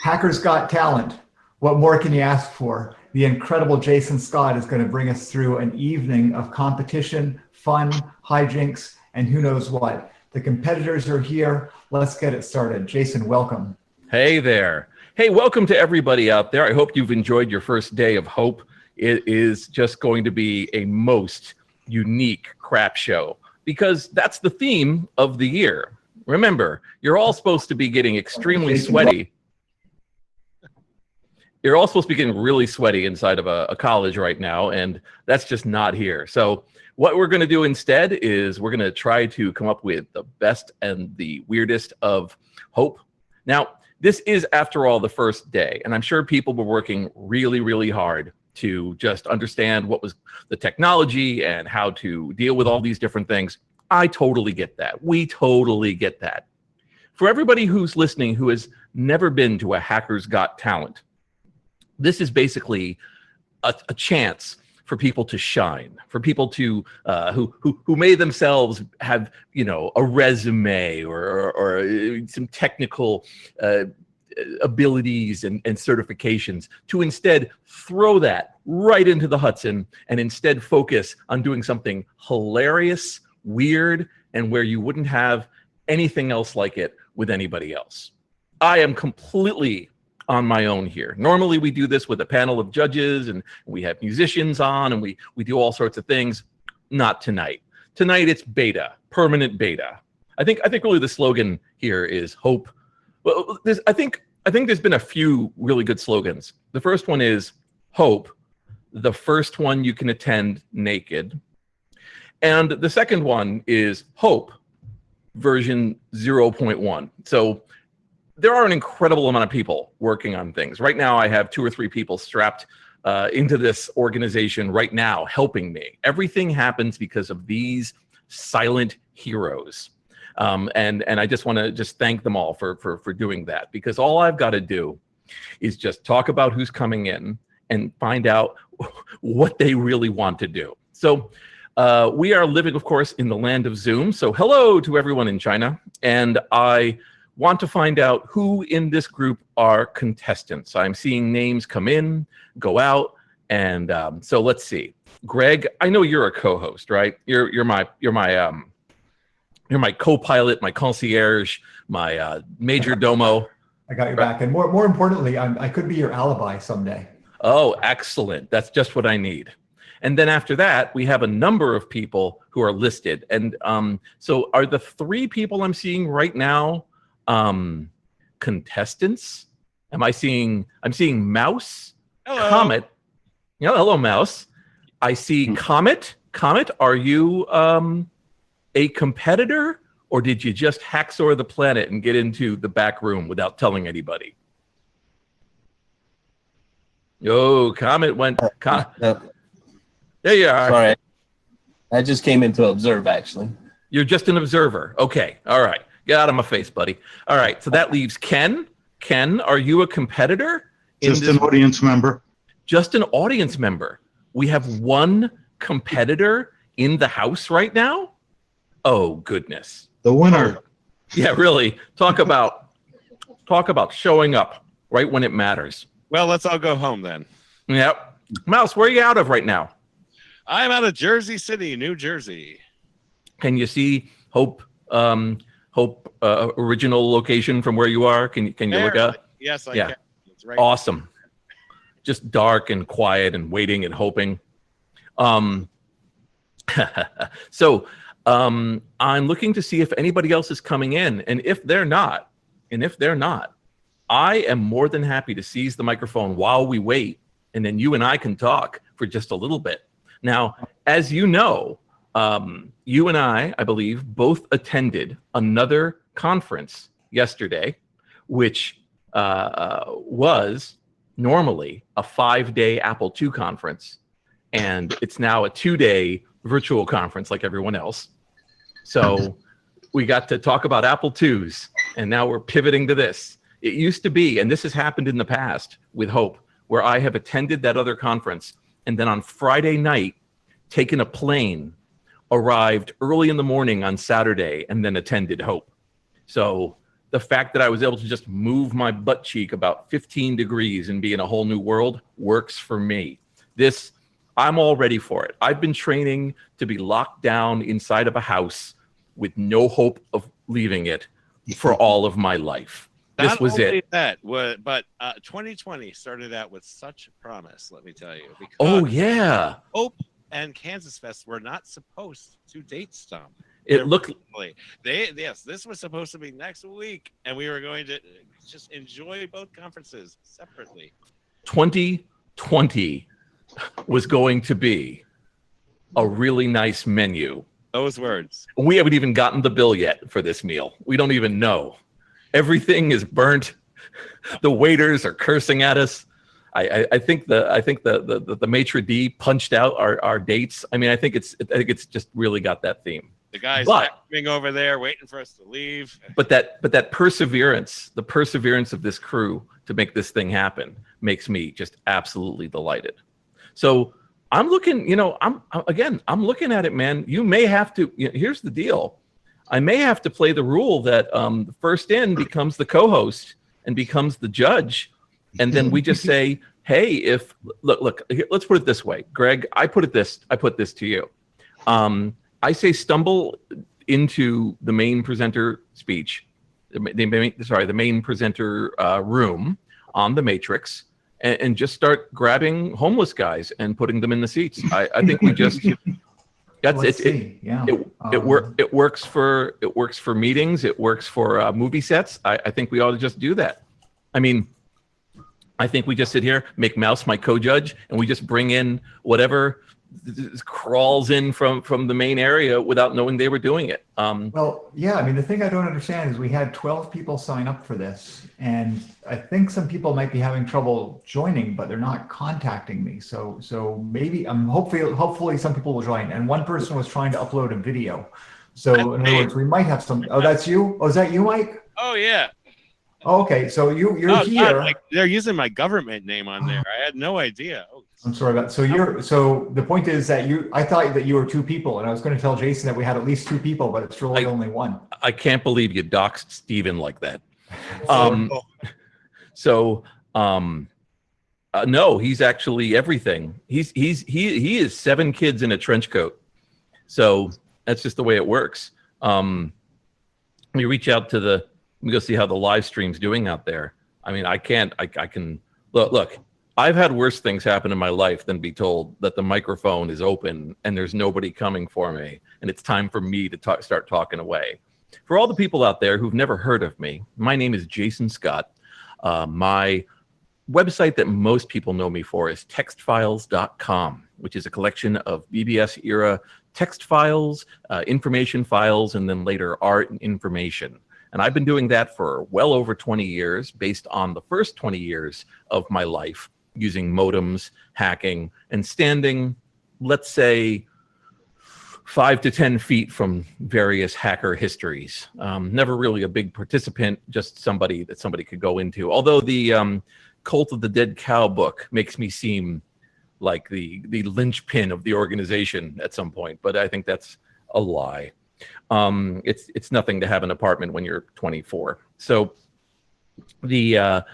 Hackers Got Talent. What more can you ask for? The incredible Jason Scott is going to bring us through an evening of competition, fun, hijinks, and who knows what. The competitors are here. Let's get it started. Jason, welcome. Hey there. Hey, welcome to everybody out there. I hope you've enjoyed your first day of Hope. It is just going to be a most unique crap show because that's the theme of the year. Remember, you're all supposed to be getting extremely sweaty. You're all supposed to be getting really sweaty inside of a college right now, and that's just not here. So what we're going to do instead is we're going to try to come up with the best and the weirdest of Hope. Now, this is, after all, the first day, and I'm sure people were working really, really hard to just understand what was the technology and how to deal with all these different things. I totally get that. We totally get that. For everybody who's listening who has never been to a Hackers Got Talent, this is basically a chance for people to shine, for people to who may themselves have, you know, a resume or some technical abilities and certifications, to instead throw that right into the Hudson and instead focus on doing something hilarious, weird, and where you wouldn't have anything else like it with anybody else. I am completely on my own here. Normally we do this with a panel of judges and we have musicians on and we do all sorts of things. Not tonight. Tonight it's beta, permanent beta. I think really the slogan here is Hope. Well, I think there's been a few really good slogans. The first one is Hope, the first one you can attend naked. And the second one is Hope, version 0.1. So there are an incredible amount of people working on things. Right now, I have 2 or 3 people strapped into this organization right now, helping me. Everything happens because of these silent heroes. And I just want to thank them all for doing that, because all I've got to do is just talk about who's coming in and find out what they really want to do. So we are living, of course, in the land of Zoom. So hello to everyone in China. And I want to find out who in this group are contestants. I'm seeing names come in, go out, and so let's see. Greg, I know you're a co-host, right? You're my co-pilot, my concierge, my major domo. I got your back, and more importantly, I could be your alibi someday. Oh, excellent! That's just what I need. And then after that, we have a number of people who are listed. And so, are the 3 people I'm seeing right now contestants? I'm seeing Mouse, hello. Comet. Yeah, hello, Mouse. I see Comet. Comet, are you a competitor, or did you just hacksaw the planet and get into the back room without telling anybody? Oh, Comet went. There you are. Sorry, I just came in to observe, actually. You're just an observer. Okay, all right. Get out of my face, buddy. All right, so that leaves Ken. Ken, are you a competitor? Just an audience member. Just an audience member. We have 1 competitor in the house right now? Oh, goodness. The winner. Oh, yeah, really. Talk about showing up right when it matters. Well, let's all go home then. Yep. Mouse, where are you out of right now? I'm out of Jersey City, New Jersey. Can you see Hope original location from where you are? Can you look up? Yes, I can. It's right. Awesome. Just dark and quiet and waiting and hoping. So I'm looking to see if anybody else is coming in, and if they're not, I am more than happy to seize the microphone while we wait, and then you and I can talk for just a little bit. Now, as you know, you and I believe, both attended another conference yesterday, which was normally a 5-day Apple II conference, and it's now a 2-day virtual conference like everyone else. So we got to talk about Apple IIs, and now we're pivoting to this. It used to be, and this has happened in the past with Hope, where I have attended that other conference, and then on Friday night, taken a plane, arrived early in the morning on Saturday, and then attended Hope. So the fact that I was able to just move my butt cheek about 15 degrees and be in a whole new world works for me. I'm all ready for it. I've been training to be locked down inside of a house with no hope of leaving it for all of my life. This Not was only it. that, but 2020 started out with such promise, let me tell you. Because Oh, yeah. Hope and Kansas Fest were not supposed to date stomp. It looked This was supposed to be next week, and we were going to just enjoy both conferences separately. 2020 was going to be a really nice menu. Those words. We haven't even gotten the bill yet for this meal. We don't even know. Everything is burnt. The waiters are cursing at us. I think the maitre d punched out our dates. I mean, I think it's just really got that theme. The guys being over there waiting for us to leave. But that perseverance, the perseverance of this crew to make this thing happen makes me just absolutely delighted. So I'm looking, I'm looking at it, man. You may have to, here's the deal. I may have to play the rule that the first in becomes the co-host and becomes the judge. And then we just say, hey, look, here, let's put it this way. Greg, I put this to you. I say stumble into the main presenter speech, the main presenter room on the Matrix, and just start grabbing homeless guys and putting them in the seats. I think we just it works for meetings. It works for movie sets. I think we ought to just do that. I mean, I think we just sit here, make Mouse my co-judge, and we just bring in whatever crawls in from the main area without knowing they were doing it. Well, yeah, I mean, the thing I don't understand is we had 12 people sign up for this, and I think some people might be having trouble joining, but they're not contacting me. So maybe hopefully some people will join. And one person was trying to upload a video. So in other words, we might have some. Oh, that's you? Oh, is that you, Mike? Oh yeah. Oh, okay, so you're here. God, they're using my government name on there. I had no idea. Oh. I'm sorry about. So the point is that I thought that you were two people, and I was going to tell Jason that we had at least two people, but it's really only one. I can't believe you doxed Steven like that. No, he's actually everything. He is 7 kids in a trench coat. So that's just the way it works. We reach out to let me go see how the live stream's doing out there. I mean, I can look. I've had worse things happen in my life than be told that the microphone is open and there's nobody coming for me, and it's time for me to start talking away. For all the people out there who've never heard of me, my name is Jason Scott. My website that most people know me for is textfiles.com, which is a collection of BBS era text files, information files, and then later art and information. And I've been doing that for well over 20 years, based on the first 20 years of my life, using modems, hacking, and standing, let's say, 5 to 10 feet from various hacker histories. Never really a big participant, just somebody that somebody could go into. Although the Cult of the Dead Cow book makes me seem like the linchpin of the organization at some point, but I think that's a lie. It's nothing to have an apartment when you're 24. So the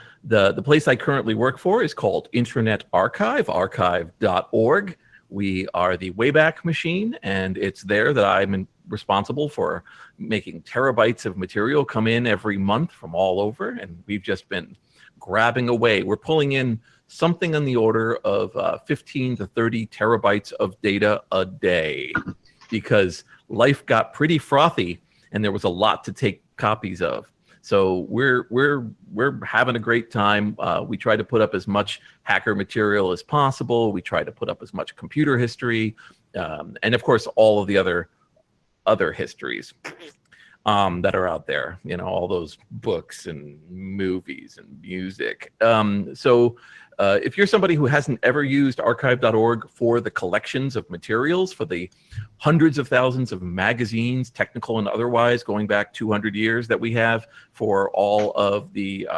place I currently work for is called Internet Archive, archive.org. We are the Wayback Machine, and it's there that I'm responsible for making terabytes of material come in every month from all over, and we've just been grabbing away. We're pulling in something on the order of 15 to 30 terabytes of data a day, because life got pretty frothy and there was a lot to take copies of. So we're having a great time. We try to put up as much hacker material as possible. We try to put up as much computer history, and of course all of the other histories that are out there. You know, all those books and movies and music. So if you're somebody who hasn't ever used archive.org for the collections of materials, for the hundreds of thousands of magazines, technical and otherwise, going back 200 years that we have, for all of the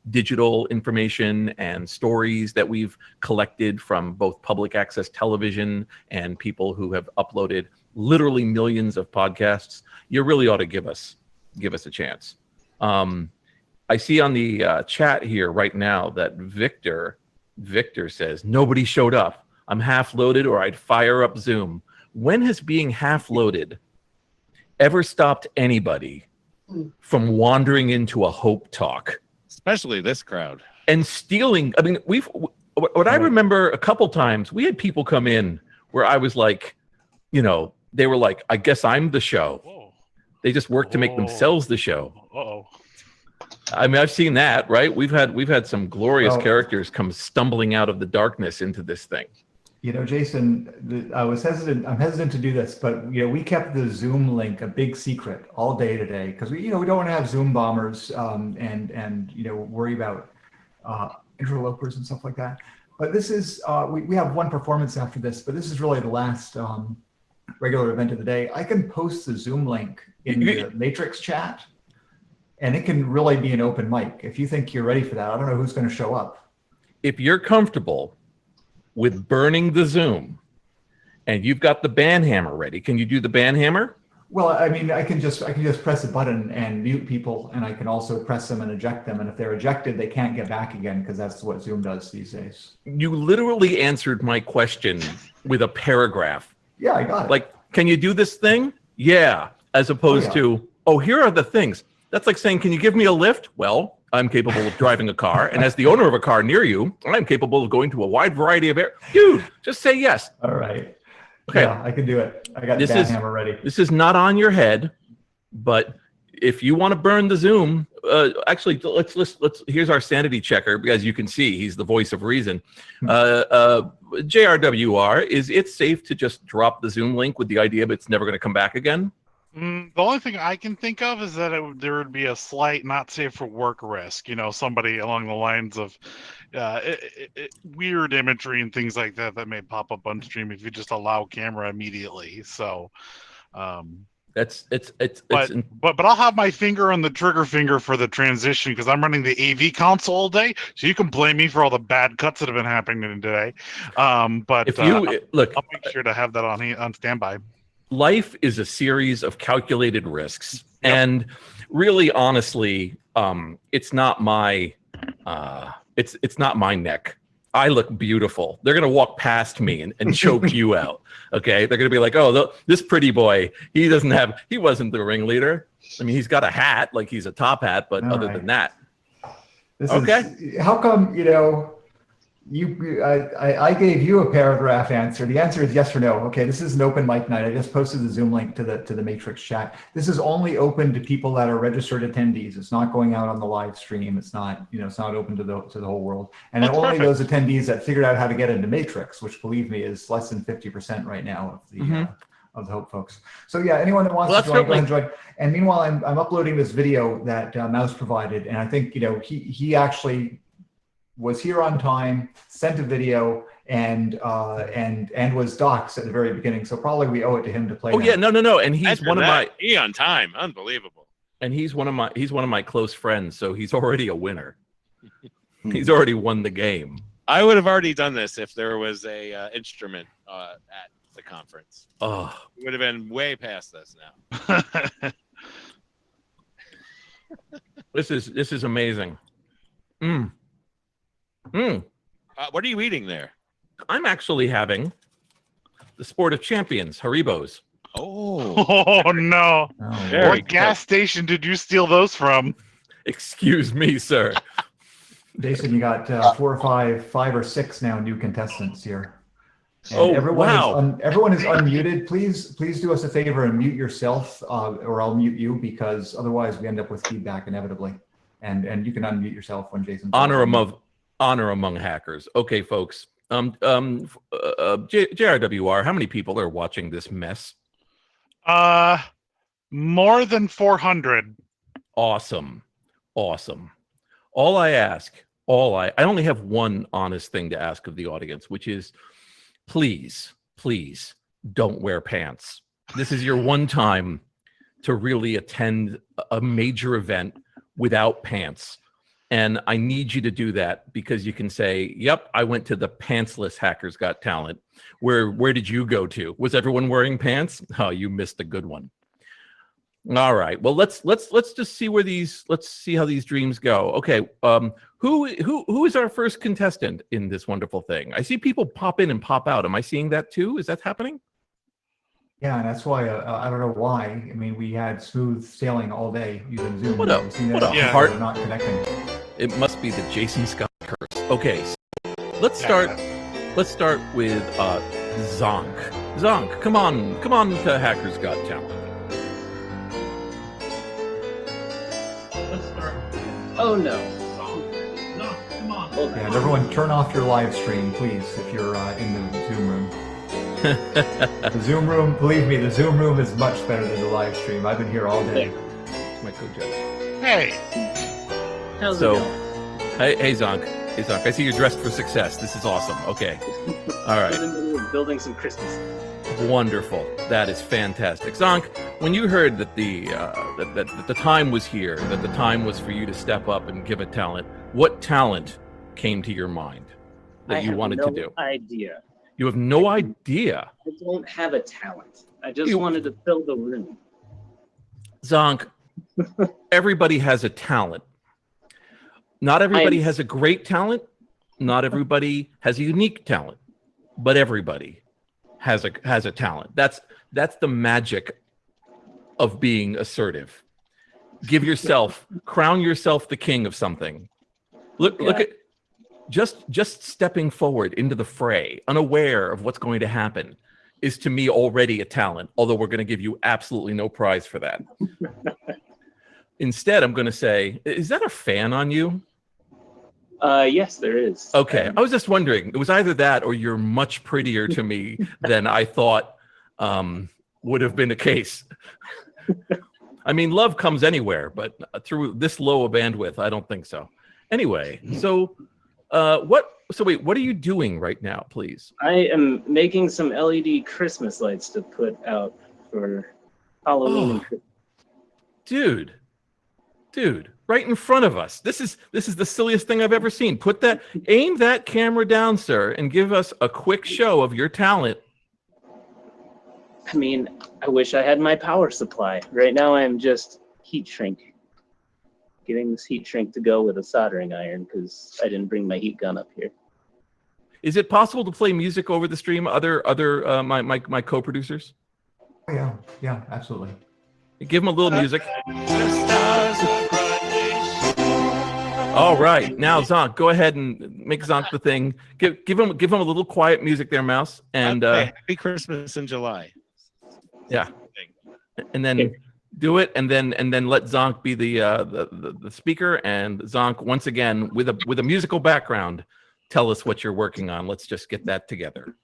digital information and stories that we've collected from both public access television and people who have uploaded literally millions of podcasts, you really ought to give us a chance. I see on the chat here right now that Victor says, nobody showed up. I'm half loaded or I'd fire up Zoom. When has being half loaded ever stopped anybody from wandering into a hope talk? Especially this crowd. And stealing. I mean, what I remember a couple times, we had people come in where I was like, you know, they were like, I guess I'm the show. Whoa. They just work to make themselves the show. Uh-oh. I mean, I've seen that, right? We've had some glorious Well, characters come stumbling out of the darkness into this thing. You know, Jason, I'm hesitant to do this, but you know, we kept the Zoom link a big secret all day today because we don't want to have Zoom bombers and you know, worry about interlopers and stuff like that. But this is we have one performance after this, but this is really the last regular event of the day. I can post the Zoom link in the Matrix chat, and it can really be an open mic. If you think you're ready for that, I don't know who's going to show up. If you're comfortable with burning the Zoom and you've got the ban hammer ready, can you do the ban hammer? Well, I mean, I can just press a button and mute people, and I can also press them and eject them. And if they're ejected, they can't get back again because that's what Zoom does these days. You literally answered my question with a paragraph. Yeah, I got it. Like, can you do this thing? Yeah. As opposed to, here are the things. That's like saying, can you give me a lift? Well, I'm capable of driving a car. And as the owner of a car near you, I'm capable of going to a wide variety of areas. Dude, just say yes. All right. Okay. Yeah, I can do it. I got the ban hammer ready. This is not on your head, but if you want to burn the Zoom, actually, let's here's our sanity checker, because you can see he's the voice of reason. JRWR, is it safe to just drop the Zoom link with the idea that it's never going to come back again? The only thing I can think of is that there would be a slight not safe for work risk. You know, somebody along the lines of weird imagery and things like that may pop up on stream if you just allow camera immediately. So, but I'll have my finger on the trigger finger for the transition because I'm running the AV console all day. So you can blame me for all the bad cuts that have been happening today. But if you look, I'll make sure to have that on standby. Life is a series of calculated risks, and really, honestly, it's not my it's not my neck. I look beautiful. They're gonna walk past me and choke you out. Okay, they're gonna be like, "Oh, this pretty boy. He wasn't the ringleader. I mean, he's got a hat, like he's a top hat, but All other right. than that, How come I gave you a paragraph answer. The answer is yes or no. Okay, this is an open mic night. I just posted the Zoom link to the Matrix chat. This is only open to people that are registered attendees. It's not going out on the live stream. It's not, it's not open to the whole world. And That's only perfect. those attendees that figured out how to get into Matrix, which believe me is less than 50% right now of the Hope folks. So yeah, anyone that wants to join, go ahead and join. And meanwhile, I'm uploading this video that Mouse provided, and I think he actually was here on time, sent a video, and was doxxed at the very beginning. So probably we owe it to him to play. oh yeah, no, and he's one of my He on time, unbelievable. and he's one of my close friends, so he's already a winner. He's already won the game. I would have already done this if there was a instrument at the conference. Oh, We would have been way past this now. this is amazing. What are you eating there? I'm actually having the Sport of Champions Haribos. Oh, Oh no! Oh, Very What good. gas station did you steal those from? Excuse me, sir. Jason, you got 4 or 5 or 6 now new contestants here. And Oh, everyone wow. Everyone is unmuted. Please do us a favor and mute yourself, or I'll mute you, because otherwise we end up with feedback inevitably. And you can unmute yourself when Jason. Honor among hackers. Okay, folks. JRWR, how many people are watching this mess? More than 400. Awesome. All I ask, I only have one honest thing to ask of the audience, which is please don't wear pants. This is your one time to really attend a major event without pants. And I need you to do that because you can say, yep, I went to the Pantsless Hackers Got Talent. Where did you go to? Was everyone wearing pants? Oh, you missed a good one. All right. Well, let's just see let's see how these dreams go. Okay. Who is our first contestant in this wonderful thing? I see people pop in and pop out. Am I seeing that too? Is that happening? Yeah, and that's why I don't know why. I mean, we had smooth sailing all day using Zoom. What up? We've seen What that up? Yeah. Heart? They're not connecting. It must be the Jason Scott curse. Okay. So let's start with Zonk. Zonk, come on to Hackers Got Talent. Let's start. Oh no. No, come on. Hold Yeah, on. and everyone turn off your live stream, please, if you're in the Zoom room. The Zoom room, believe me, the Zoom room is much better than the live stream. I've been here all day. My co-judge. Hey, How's So, it going? hey Zonk. Hey Zonk, I see you're dressed for success. This is awesome. Okay. All right. I'm in the middle of building some Christmas. Wonderful. That is fantastic. Zonk, when you heard that that the time was here, that the time was for you to step up and give a talent, what talent came to your mind that you wanted to do? Idea. You have no idea. I don't have a talent. I just You- wanted to fill the room. Zonk, everybody has a talent. Not everybody I'm- has a great talent. Not everybody has a unique talent, but everybody has a talent. That's the magic of being assertive. Give yourself, crown yourself the king of something. Look at just stepping forward into the fray, unaware of what's going to happen, is to me already a talent, although we're going to give you absolutely no prize for that. Instead, I'm going to say, is that a fan on you? Yes, there is. Okay, I was just wondering. It was either that or you're much prettier to me than I thought would have been the case. I mean, love comes anywhere, but through this low a bandwidth, I don't think so. Anyway, so wait, what are you doing right now, please? I am making some LED Christmas lights to put out for Halloween and Christmas. Dude, right in front of us. This is the silliest thing I've ever seen. Aim that camera down, sir, and give us a quick show of your talent. I mean, I wish I had my power supply. Right now I am just heat shrink. Getting this heat shrink to go with a soldering iron because I didn't bring my heat gun up here. Is it possible to play music over the stream? My co-producers? Oh, yeah, absolutely. Give them a little music. The stars are brightly All right, now Zonk, go ahead and make Zonk the thing. Give him a little quiet music there, Mouse, and Okay, Happy Christmas in July. yeah, and then do it, and then let Zonk be the speaker, and Zonk once again with a musical background, tell us what you're working on. Let's just get that together.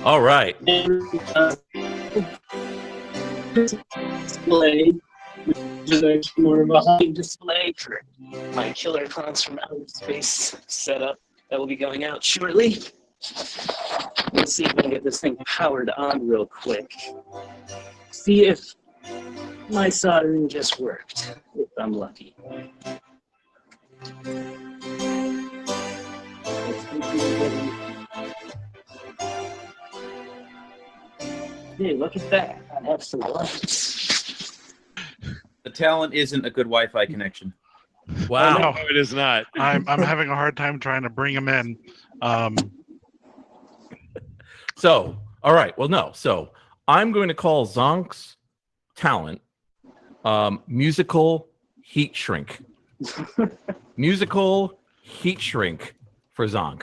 All right. Display, which is actually more of a high display for my killer clowns from outer space setup that will be going out shortly. Let's see if we can get this thing powered on real quick. See if my soldering just worked, if I'm lucky. Hey, look at that. I have some lights. The talent isn't a good Wi-Fi connection. Wow. No, it is not. I'm having a hard time trying to bring him in. So, all right. Well, no. So I'm going to call Zonk's talent musical heat shrink. Musical heat shrink for Zonk.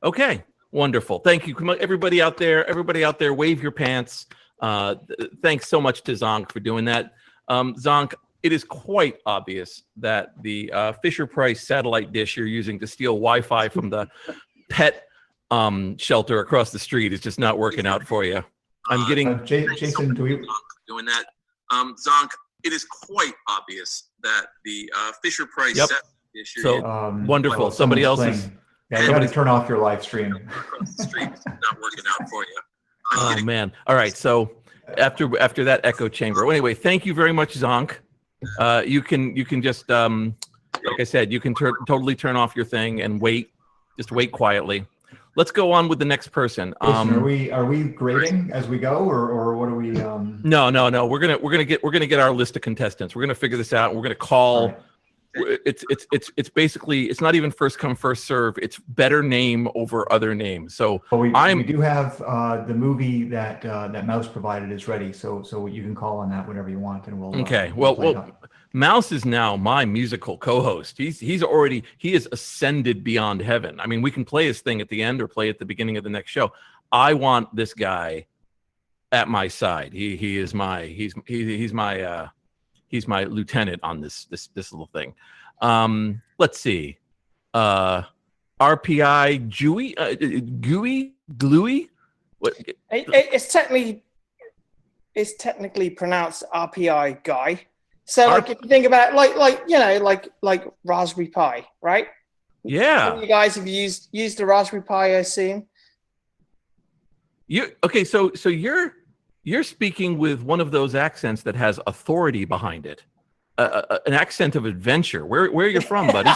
Okay. Wonderful. Thank you. Come on, everybody out there, wave your pants. Thanks so much to Zonk for doing that. Zonk, it is quite obvious that the Fisher-Price satellite dish you're using to steal Wi-Fi from the pet shelter across the street is just not working out for you. I'm getting Jason, do we? doing that. Zonk, it is quite obvious that the Fisher-Price satellite dish you're using wonderful. well, Somebody else someone's is playing. Yeah, you got to turn off your live stream. across the street is not working out for you. Oh man. All right. So after that echo chamber. Well, anyway, thank you very much, Zonk. You can just like I said, you can totally turn off your thing and wait. Just wait quietly. let's go on with the next person. Jason, are we grading as we go, or what are we? No. We're gonna get our list of contestants. We're gonna figure this out. We're gonna call. Right. It's basically, it's not even first come first serve. It's better name over other names. So But we do have the movie that that Mouse provided is ready, so you can call on that whenever you want, and we'll. Okay. We'll play it Well, up. Mouse is now my musical co-host. He has ascended beyond heaven. I mean, we can play his thing at the end or play at the beginning of the next show. I want this guy at my side. He's my lieutenant on this little thing. Let's see. RPI Gluey? What? It's technically pronounced RPI guy. So like if you think about it, like Raspberry Pi, right? Yeah. You guys have used the Raspberry Pi, I assume. Okay, so you're speaking with one of those accents that has authority behind it. An accent of adventure. Where are you from, buddy?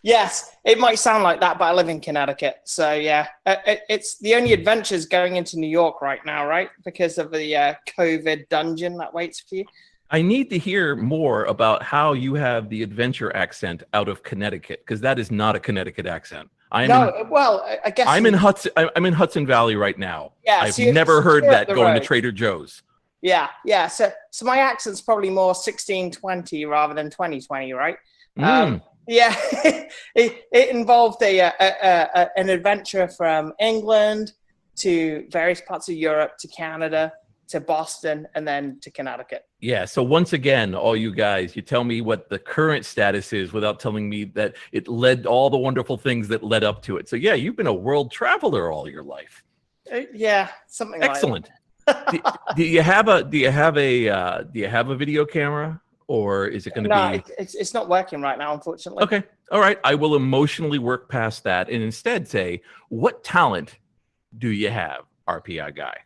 Yes, it might sound like that, but I live in Connecticut. So yeah, it's the only adventures going into New York right now, right? Because of the COVID dungeon that waits for you. I need to hear more about how you have the adventure accent out of Connecticut, because that is not a Connecticut accent. I guess I'm in Hudson Valley right now. Yeah, I've never heard that going to Trader Joe's. Yeah. So my accent's probably more 1620 rather than 2020, right? Yeah, it involved an adventure from England to various parts of Europe to Canada to Boston and then to Connecticut. Yeah. So once again, all you guys, you tell me what the current status is without telling me that it led all the wonderful things that led up to it. So yeah, you've been a world traveler all your life. Yeah, something excellent. Do you have a video camera, or is it going to be? No, it's not working right now, unfortunately. Okay. All right. I will emotionally work past that and instead say, what talent do you have, RPI guy?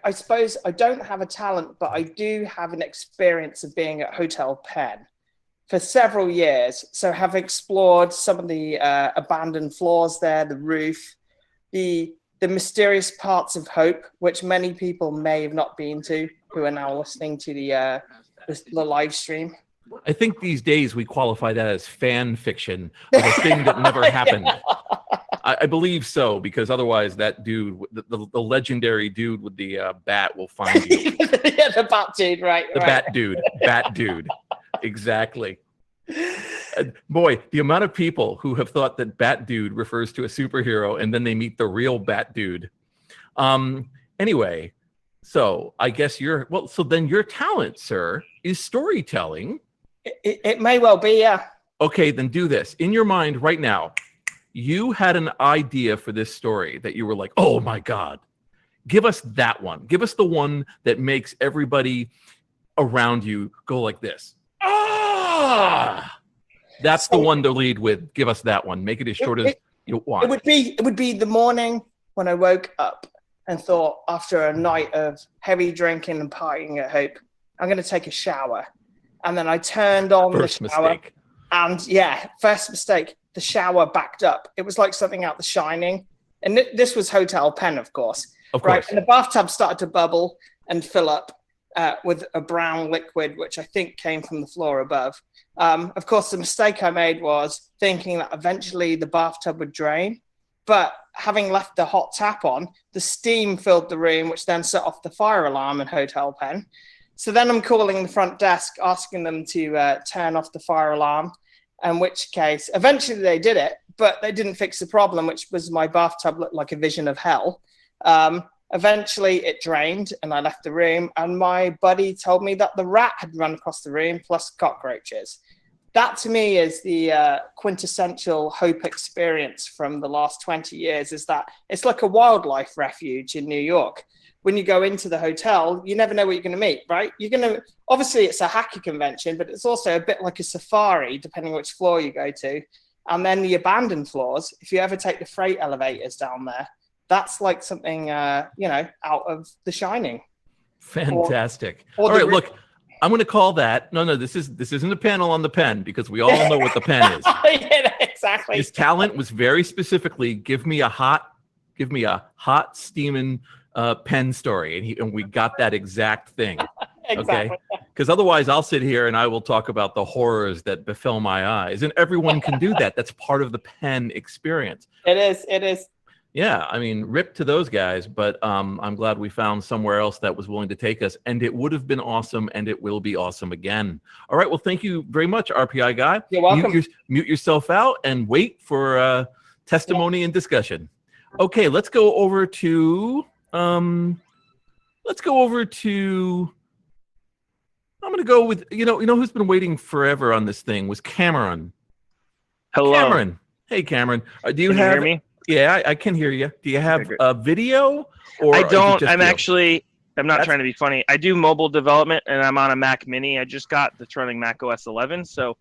I suppose I don't have a talent, but I do have an experience of being at Hotel Penn for several years. So have explored some of the abandoned floors there, the roof, the mysterious parts of Hope, which many people may have not been to, who are now listening to the live stream. I think these days we qualify that as fan fiction of a thing that never happened. I believe so, because otherwise that dude, the legendary dude with the bat will find you. Yeah, the bat dude, right. Bat dude. Exactly. Boy, the amount of people who have thought that Bat Dude refers to a superhero and then they meet the real Bat Dude. Anyway, so I guess so then your talent, sir, is storytelling. It may well be, yeah. Okay, then do this. In your mind right now, you had an idea for this story that you were like, oh my God, give us that one. Give us the one that makes everybody around you go like this. That's the one to lead with. Give us that one. Make it as short as you want. It would be the morning when I woke up and thought, after a night of heavy drinking and partying at Hope, I'm going to take a shower. And then I turned on the shower. Mistake. And yeah, first mistake, the shower backed up. It was like something out The Shining. And this was Hotel Penn, of course. Of course. Right? And the bathtub started to bubble and fill up with a brown liquid, which I think came from the floor above. Of course, the mistake I made was thinking that eventually the bathtub would drain. But having left the hot tap on, the steam filled the room, which then set off the fire alarm in Hotel Penn. So then I'm calling the front desk, asking them to turn off the fire alarm, in which case, eventually they did it, but they didn't fix the problem, which was my bathtub looked like a vision of hell. Eventually it drained and I left the room, and my buddy told me that the rat had run across the room plus cockroaches. That to me is the quintessential Hope experience from the last 20 years, is that it's like a wildlife refuge in New York. When you go into the hotel, you never know what you're going to meet, right? Obviously it's a hacker convention, but it's also a bit like a safari, depending which floor you go to. And then the abandoned floors, if you ever take the freight elevators down there, that's like something, out of The Shining. Fantastic. All right, look, I'm going to call that. No, this isn't a panel on the pen, because we all know what the pen is. Yeah, exactly. His talent was very specifically, give me a hot give me a hot steaming pen story, and we got that exact thing. Exactly. Okay, because otherwise I'll sit here and I will talk about the horrors that befell my eyes, and everyone can do that. That's part of the pen experience. It is. Yeah, I mean, rip to those guys, but I'm glad we found somewhere else that was willing to take us, and it would have been awesome, and it will be awesome again. All right, well, thank you very much, RPI guy. You're welcome. Mute yourself out and wait for testimony and discussion. Okay, let's go over to I'm gonna go with you know who's been waiting forever on this thing was Cameron. Hello. Cameron. Hey, Cameron. Do you Can you have hear me? Yeah, I can hear you. Do you have great. a video? Or I is it don't. just I'm video? not That's- trying to be funny. I do mobile development, and I'm on a Mac Mini. I just got that's running Mac OS 11, so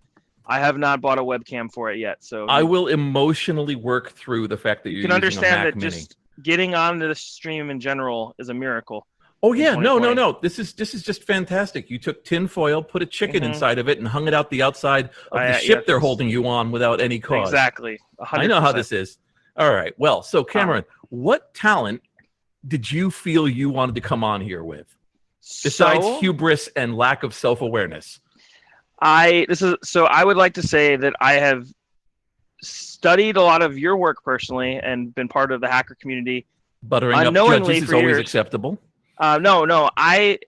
I have not bought a webcam for it yet. So I will emotionally work through the fact that you you're can using a understand Mac that Mini. just getting onto the stream in general is a miracle. Oh yeah, in no. 2020. This is just fantastic. You took tin foil, put a chicken Mhm. inside of it, and hung it out the outside of the Yeah, ship they're that's- holding you on without any cause. Exactly. 100%. I know how this is. All right. Well, so Cameron, what talent did you feel you wanted to come on here with, besides So, hubris and lack of self-awareness? I would like to say that I have studied a lot of your work personally and been part of the hacker community. Buttering up Unknowingly judges is for always years. acceptable. No. I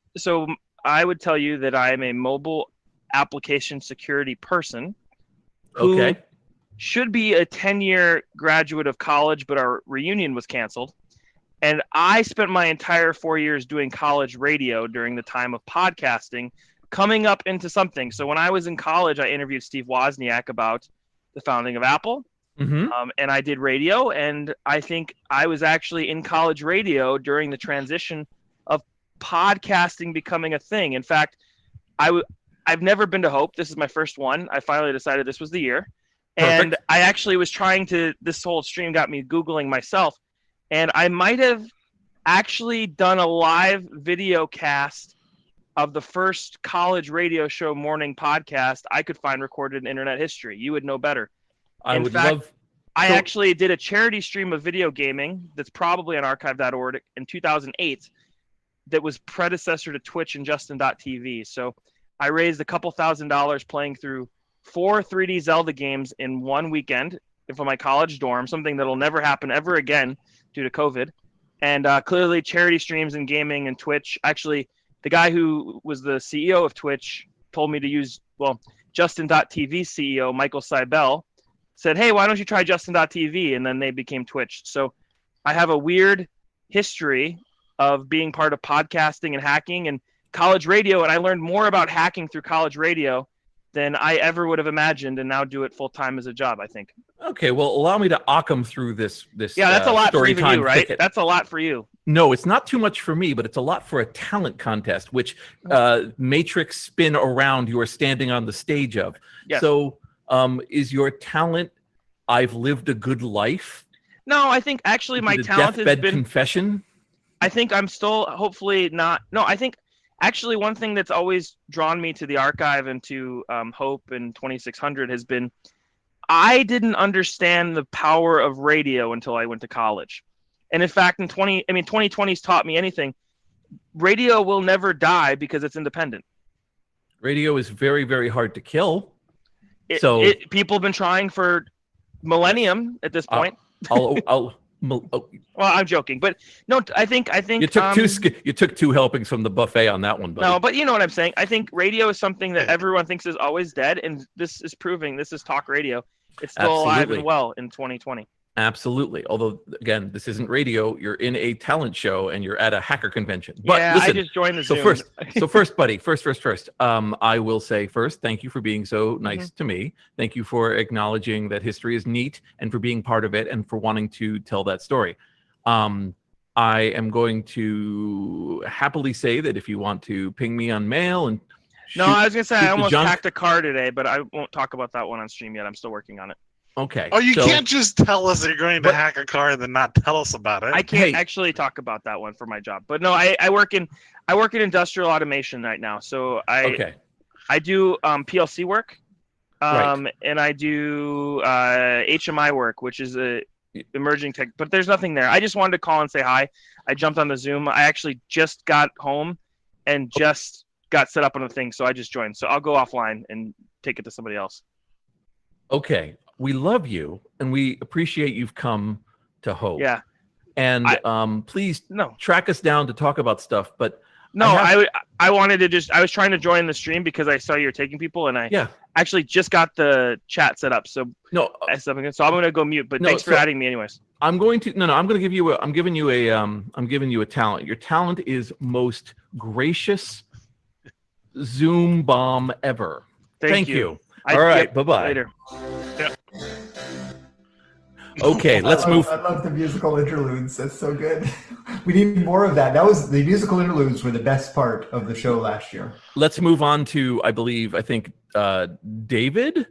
would tell you that I am a mobile application security person who Okay. should be a 10-year graduate of college, but our reunion was canceled. And I spent my entire 4 years doing college radio during the time of podcasting, coming up into something. So when I was in college, I interviewed Steve Wozniak about the founding of Apple. Mm-hmm. And I did radio, and I think I was actually in college radio during the transition of podcasting becoming a thing. In fact, I've never been to Hope. This is my first one. I finally decided this was the year. And Perfect. I actually was this whole stream got me Googling myself, and I might have actually done a live video cast of the first college radio show morning podcast I could find recorded in internet history. You would know better. I In would fact, love. I So- actually did a charity stream of video gaming that's probably on archive.org in 2008 that was predecessor to Twitch and Justin.tv. So I raised a couple $1,000s playing through 4 3D Zelda games in one weekend from my college dorm, something that'll never happen ever again due to COVID. And clearly charity streams and gaming and Twitch. Actually, the guy who was the CEO of Twitch told me to use, Justin.tv CEO, Michael Seibel, said, hey, why don't you try Justin.tv? And then they became Twitch. So I have a weird history of being part of podcasting and hacking and college radio. And I learned more about hacking through college radio than I ever would have imagined, and now do it full time as a job, I think. Okay, well, allow me to Occam through this. Yeah, that's a lot for story even time you, right? thicket. That's a lot for you. No, it's not too much for me, but it's a lot for a talent contest, which matrix spin around you are standing on the stage of. Yes. So is your talent, I've lived a good life? No, I think actually my The talent has deathbed been. confession? I think I'm still hopefully not. No, I think actually one thing that's always drawn me to the archive and to Hope and 2600 has been I didn't understand the power of radio until I went to college. And in fact, 2020's taught me anything. Radio will never die because it's independent. Radio is very, very hard to kill. People have been trying for millennium at this point. Well, I'm joking, but no, I think you took two helpings from the buffet on that one, buddy. No, but you know what I'm saying. I think radio is something that everyone thinks is always dead, and this is proving this is talk radio. It's still alive Absolutely. and well in 2020. Absolutely. Although, again, this isn't radio. You're in a talent show and you're at a hacker convention. But Yeah, listen, I just joined the so Zoom. first, buddy, first. I will say first, thank you for being so nice to me. Thank you for acknowledging that history is neat and for being part of it and for wanting to tell that story. I am going to happily say that if you want to ping me on mail and No, I was gonna say shoot I the almost junk- hacked a car today, but I won't talk about that one on stream yet. I'm still working on it. Okay. Oh, you so- can't just tell us that you're going to But- hack a car and then not tell us about it. I can't Hey. actually talk about that one for my job. But no, I work in industrial automation right now. So Okay. I do PLC work, Right. and I do HMI work, which is emerging tech, but there's nothing there. I just wanted to call and say hi. I jumped on the Zoom. I actually just got home and just got set up on the thing, so I just joined. So I'll go offline and take it to somebody else. Okay. We love you, and we appreciate you've come to Hope. Yeah. And please No. track us down to talk about stuff. But No, I wanted to just, I was trying to join the stream because I saw you're taking people, and I actually just got the chat set up. So no, so I'm going to go mute, but thanks for adding me anyways. I'm going to, I'm going to give you I'm giving you a talent. Your talent is most gracious Zoom bomb ever. Thank you. All right. Bye-bye. Later. Yeah. Okay, let's move. I love the musical interludes. That's so good. We need more of that. The musical interludes were the best part of the show last year. Let's move on to, I think, David.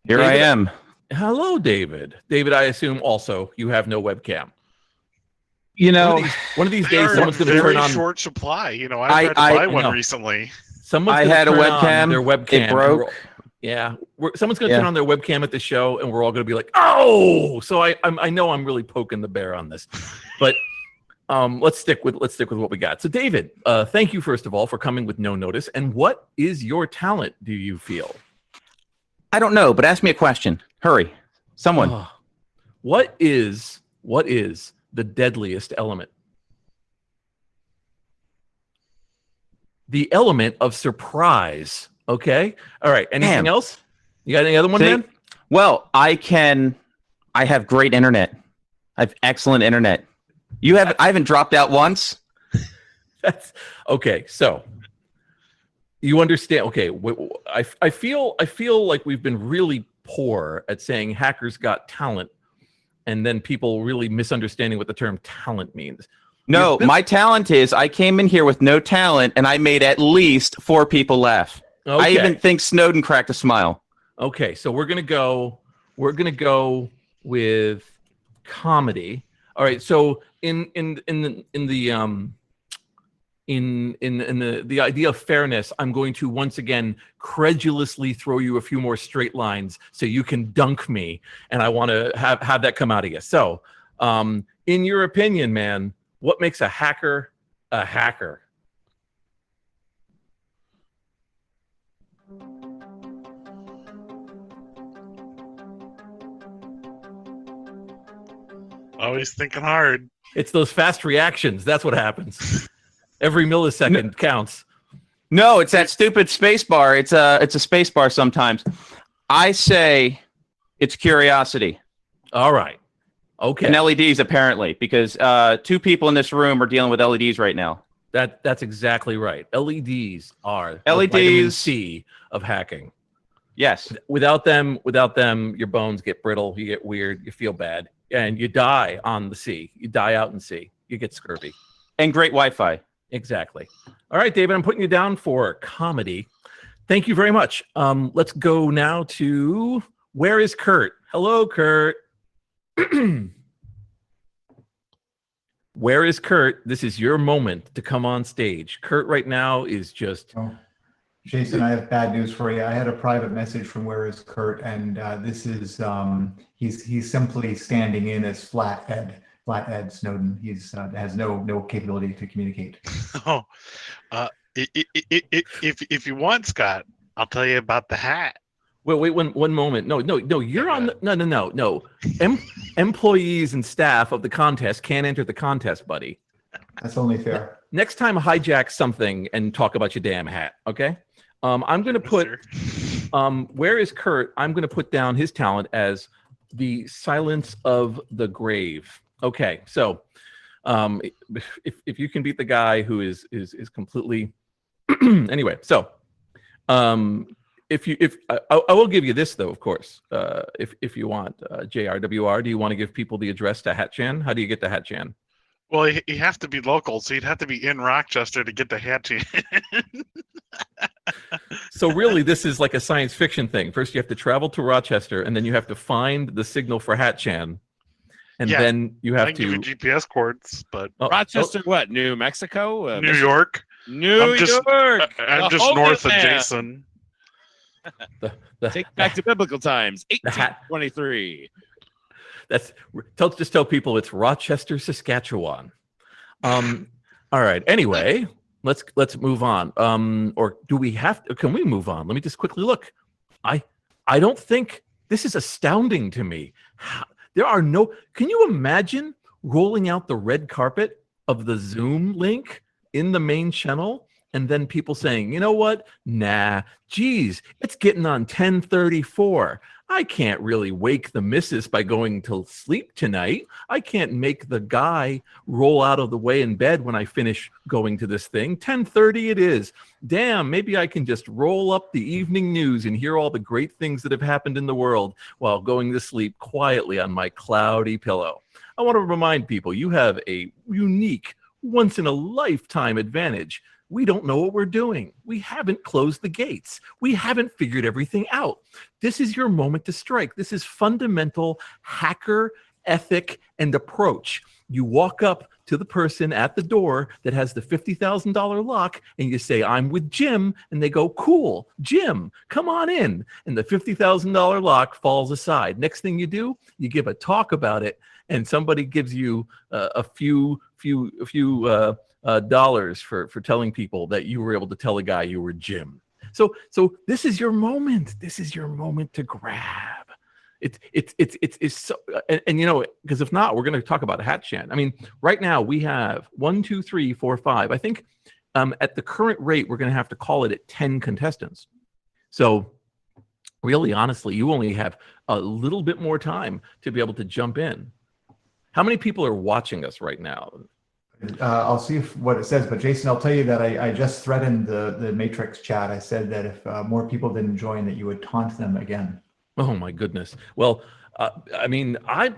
Here I am. Hello, David. David, I assume also you have no webcam. You know, one of these days, someone's going to turn on. Short supply. You know, I tried to buy one recently. Someone's I had a webcam. Their webcam It broke. Someone's going to turn on their webcam at the show, and we're all going to be like, "Oh!" So I know I'm really poking the bear on this, but let's stick with what we got. So, David, thank you first of all for coming with no notice. And what is your talent? Do you feel? I don't know, but ask me a question. Hurry, someone. What is the deadliest element? The element of surprise. Okay. All right. Anything else? You got any other one, man? Well, I have great internet. I have excellent internet. I haven't dropped out once. That's okay. So you understand. Okay. I feel like we've been really poor at saying hackers got talent, and then people really misunderstanding what the term talent means. No, my talent is I came in here with no talent, and I made at least 4 people laugh. Okay. I even think Snowden cracked a smile. Okay, so we're gonna go with comedy. All right, so in the idea of fairness, I'm going to once again credulously throw you a few more straight lines so you can dunk me, and I want to have that come out of you. So, in your opinion, man, what makes a hacker a hacker? Always thinking hard. It's those fast reactions. That's what happens. Every millisecond counts. No, it's that stupid space bar. It's a space bar sometimes. I say it's curiosity. All right. Okay. And LEDs apparently, because 2 people in this room are dealing with LEDs right now. That's exactly right. LEDs are LEDs the vitamin C of hacking. Yes. Without them, your bones get brittle. You get weird. You feel bad, and you die on the sea. You die out in sea. You get scurvy. And great Wi-Fi. Exactly. All right, David, I'm putting you down for comedy. Thank you very much. Let's go now to where is Kurt? Hello, Kurt. Where is Kurt? This is your moment to come on stage. Kurt right now is just... Jason, I have bad news for you. I had a private message from Where is Kurt, and this is he's simply standing in as Flathead Snowden. He's has no capability to communicate. Oh, if you want, Scott, I'll tell you about the hat. Wait, one moment. No. You're on. No. Employees and staff of the contest can't enter the contest, buddy. That's only fair. Next time, hijack something and talk about your damn hat. Okay. I'm going to put. Where is Kurt? I'm going to put down his talent as the silence of the grave. Okay. So, if you can beat the guy who is completely. Anyway, so. I will give you this though, of course, if you want, JRWR, do you want to give people the address to Hatchan? How do you get to Hatchan? Well, you have to be local, so you'd have to be in Rochester to get the Hatchan. So really, this is like a science fiction thing. First, you have to travel to Rochester, and then you have to find the signal for Hatchan, and then you have to give you GPS coordinates. But Rochester, what? New Mexico? New York. New York. I'm just north of Jason. Take back to biblical times, 1823. Just tell people it's Rochester, Saskatchewan. All right. Anyway, let's move on. Or do we have to? Can we move on? Let me just quickly look. I don't think this is astounding to me. There are no. Can you imagine rolling out the red carpet of the Zoom link in the main channel, and then people saying, you know what? Nah, geez, it's getting on 10:34. I can't really wake the missus by going to sleep tonight. I can't make the guy roll out of the way in bed when I finish going to this thing. 10:30 it is. Damn, maybe I can just roll up the evening news and hear all the great things that have happened in the world while going to sleep quietly on my cloudy pillow. I want to remind people you have a unique, once-in-a-lifetime advantage. We don't know what we're doing. We haven't closed the gates. We haven't figured everything out. This is your moment to strike. This is fundamental hacker ethic and approach. You walk up to the person at the door that has the $50,000 lock and you say, I'm with Jim. And they go, cool, Jim, come on in. And the $50,000 lock falls aside. Next thing you do, you give a talk about it and somebody gives you a few dollars for telling people that you were able to tell a guy you were Jim. So this is your moment. This is your moment to grab. It's so, and you know, because if not, we're going to talk about Hat Shan. I mean, right now we have 1, 2, 3, 4, 5. I think at the current rate, we're going to have to call it at 10 contestants. So really, honestly, you only have a little bit more time to be able to jump in. How many people are watching us right now? I'll see what it says, but Jason, I'll tell you that I just threatened the Matrix chat. I said that if more people didn't join, that you would taunt them again. Oh my goodness. Well, I mean, I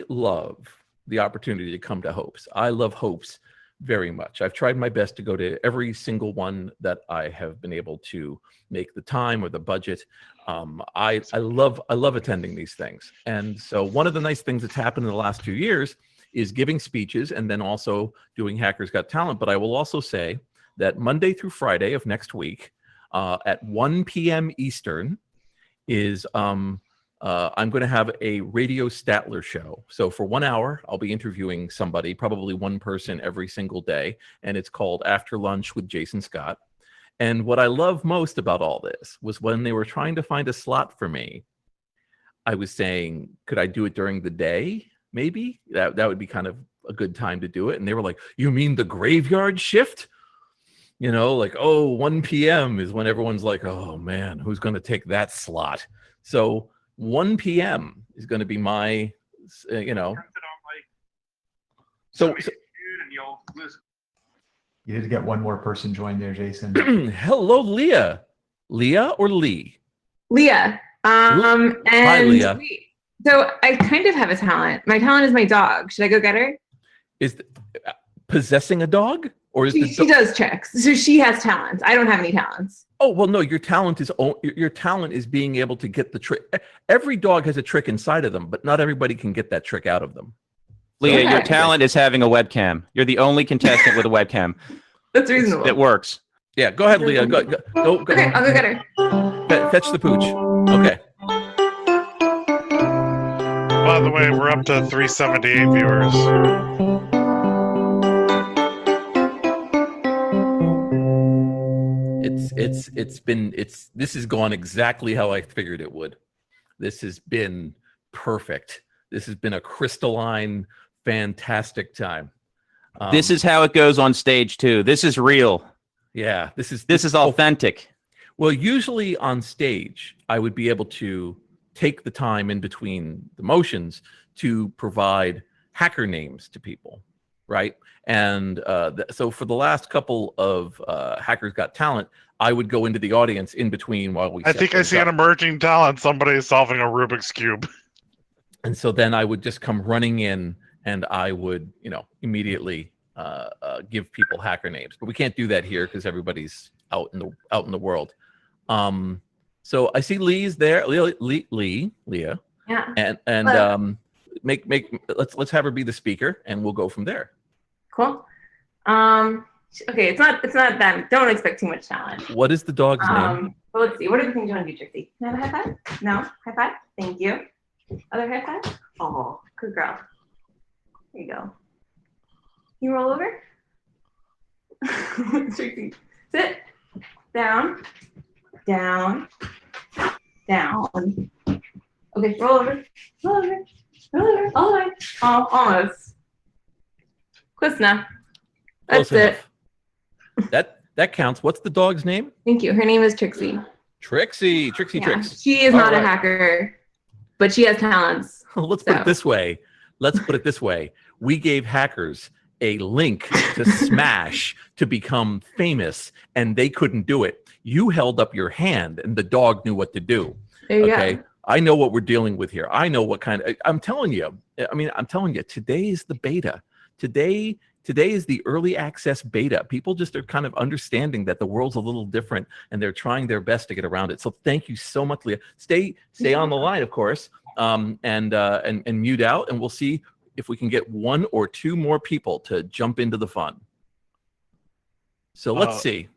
love the opportunity to come to Hopes. I love Hopes very much. I've tried my best to go to every single one that I have been able to make the time or the budget. I love attending these things. And so one of the nice things that's happened in the last few years is giving speeches and then also doing Hackers Got Talent. But I will also say that Monday through Friday of next week at 1 p.m. Eastern is I'm going to have a Radio Statler show. So for 1 hour, I'll be interviewing somebody, probably one person every single day. And it's called After Lunch with Jason Scott. And what I love most about all this was when they were trying to find a slot for me, I was saying, could I do it during the day? Maybe that would be kind of a good time to do it. And they were like, you mean the graveyard shift? You know, like, oh, 1 p.m. is when everyone's like, oh man, who's going to take that slot? So 1 p.m. is going to be my, you know. So you did get one more person joined there, Jason. Hello, Leah. Leah or Lee? Leah. And hi, Leah. So I kind of have a talent. My talent is my dog. Should I go get her? Is possessing a dog, or is she does tricks? So she has talents. I don't have any talents. Oh well, no. Your talent is being able to get the trick. Every dog has a trick inside of them, but not everybody can get that trick out of them. Leah, your talent is having a webcam. You're the only contestant with a webcam. That's reasonable. It works. Yeah, go ahead, Leah. Go. Okay, I'll go get her. Fetch the pooch. Okay. By the way, we're up to 378 viewers. This has gone exactly how I figured it would. This has been perfect. This has been a crystalline, fantastic time. This is how it goes on stage too. This is real. Yeah, this is authentic. Well, usually on stage, I would be able to take the time in between the motions to provide hacker names to people, right? And so for the last couple of Hackers Got Talent, I would go into the audience in between while we. I think I see an emerging talent. Somebody is solving a Rubik's Cube. And so then I would just come running in and I would, you know, immediately give people hacker names. But we can't do that here because everybody's out in the world. So I see Lee's there. Leah. Yeah. And let's have her be the speaker and we'll go from there. Cool. Okay, it's not that. Don't expect too much talent. What is the dog's name? Well, let's see. What are the things you want to do, Trixie? Can I have a high five? No? High five? Thank you. Other high five? Oh, good girl. There you go. You roll over. Trixie, sit. Down. Down. Down. Okay, roll over. Roll over. Roll over. All the way. Oh, almost. Close enough. That's Close it. enough. That counts. What's the dog's name? Thank you. Her name is Trixie. Trixie. Trixie. Yeah, Trix. she is All not a right. hacker, but she has talents. Let's put So. it this way. Let's put it this way. We gave hackers a link to smash to become famous, and they couldn't do it. You held up your hand, and the dog knew what to do. There you Okay. go. I know what we're dealing with here. I know what kind of. I'm telling you. I'm telling you. Today is the beta. Today is the early access beta. People just are kind of understanding that the world's a little different, and they're trying their best to get around it. So thank you so much, Leah. Stay on the line, of course, and mute out, and we'll see if we can get one or two more people to jump into the fun. So let's see.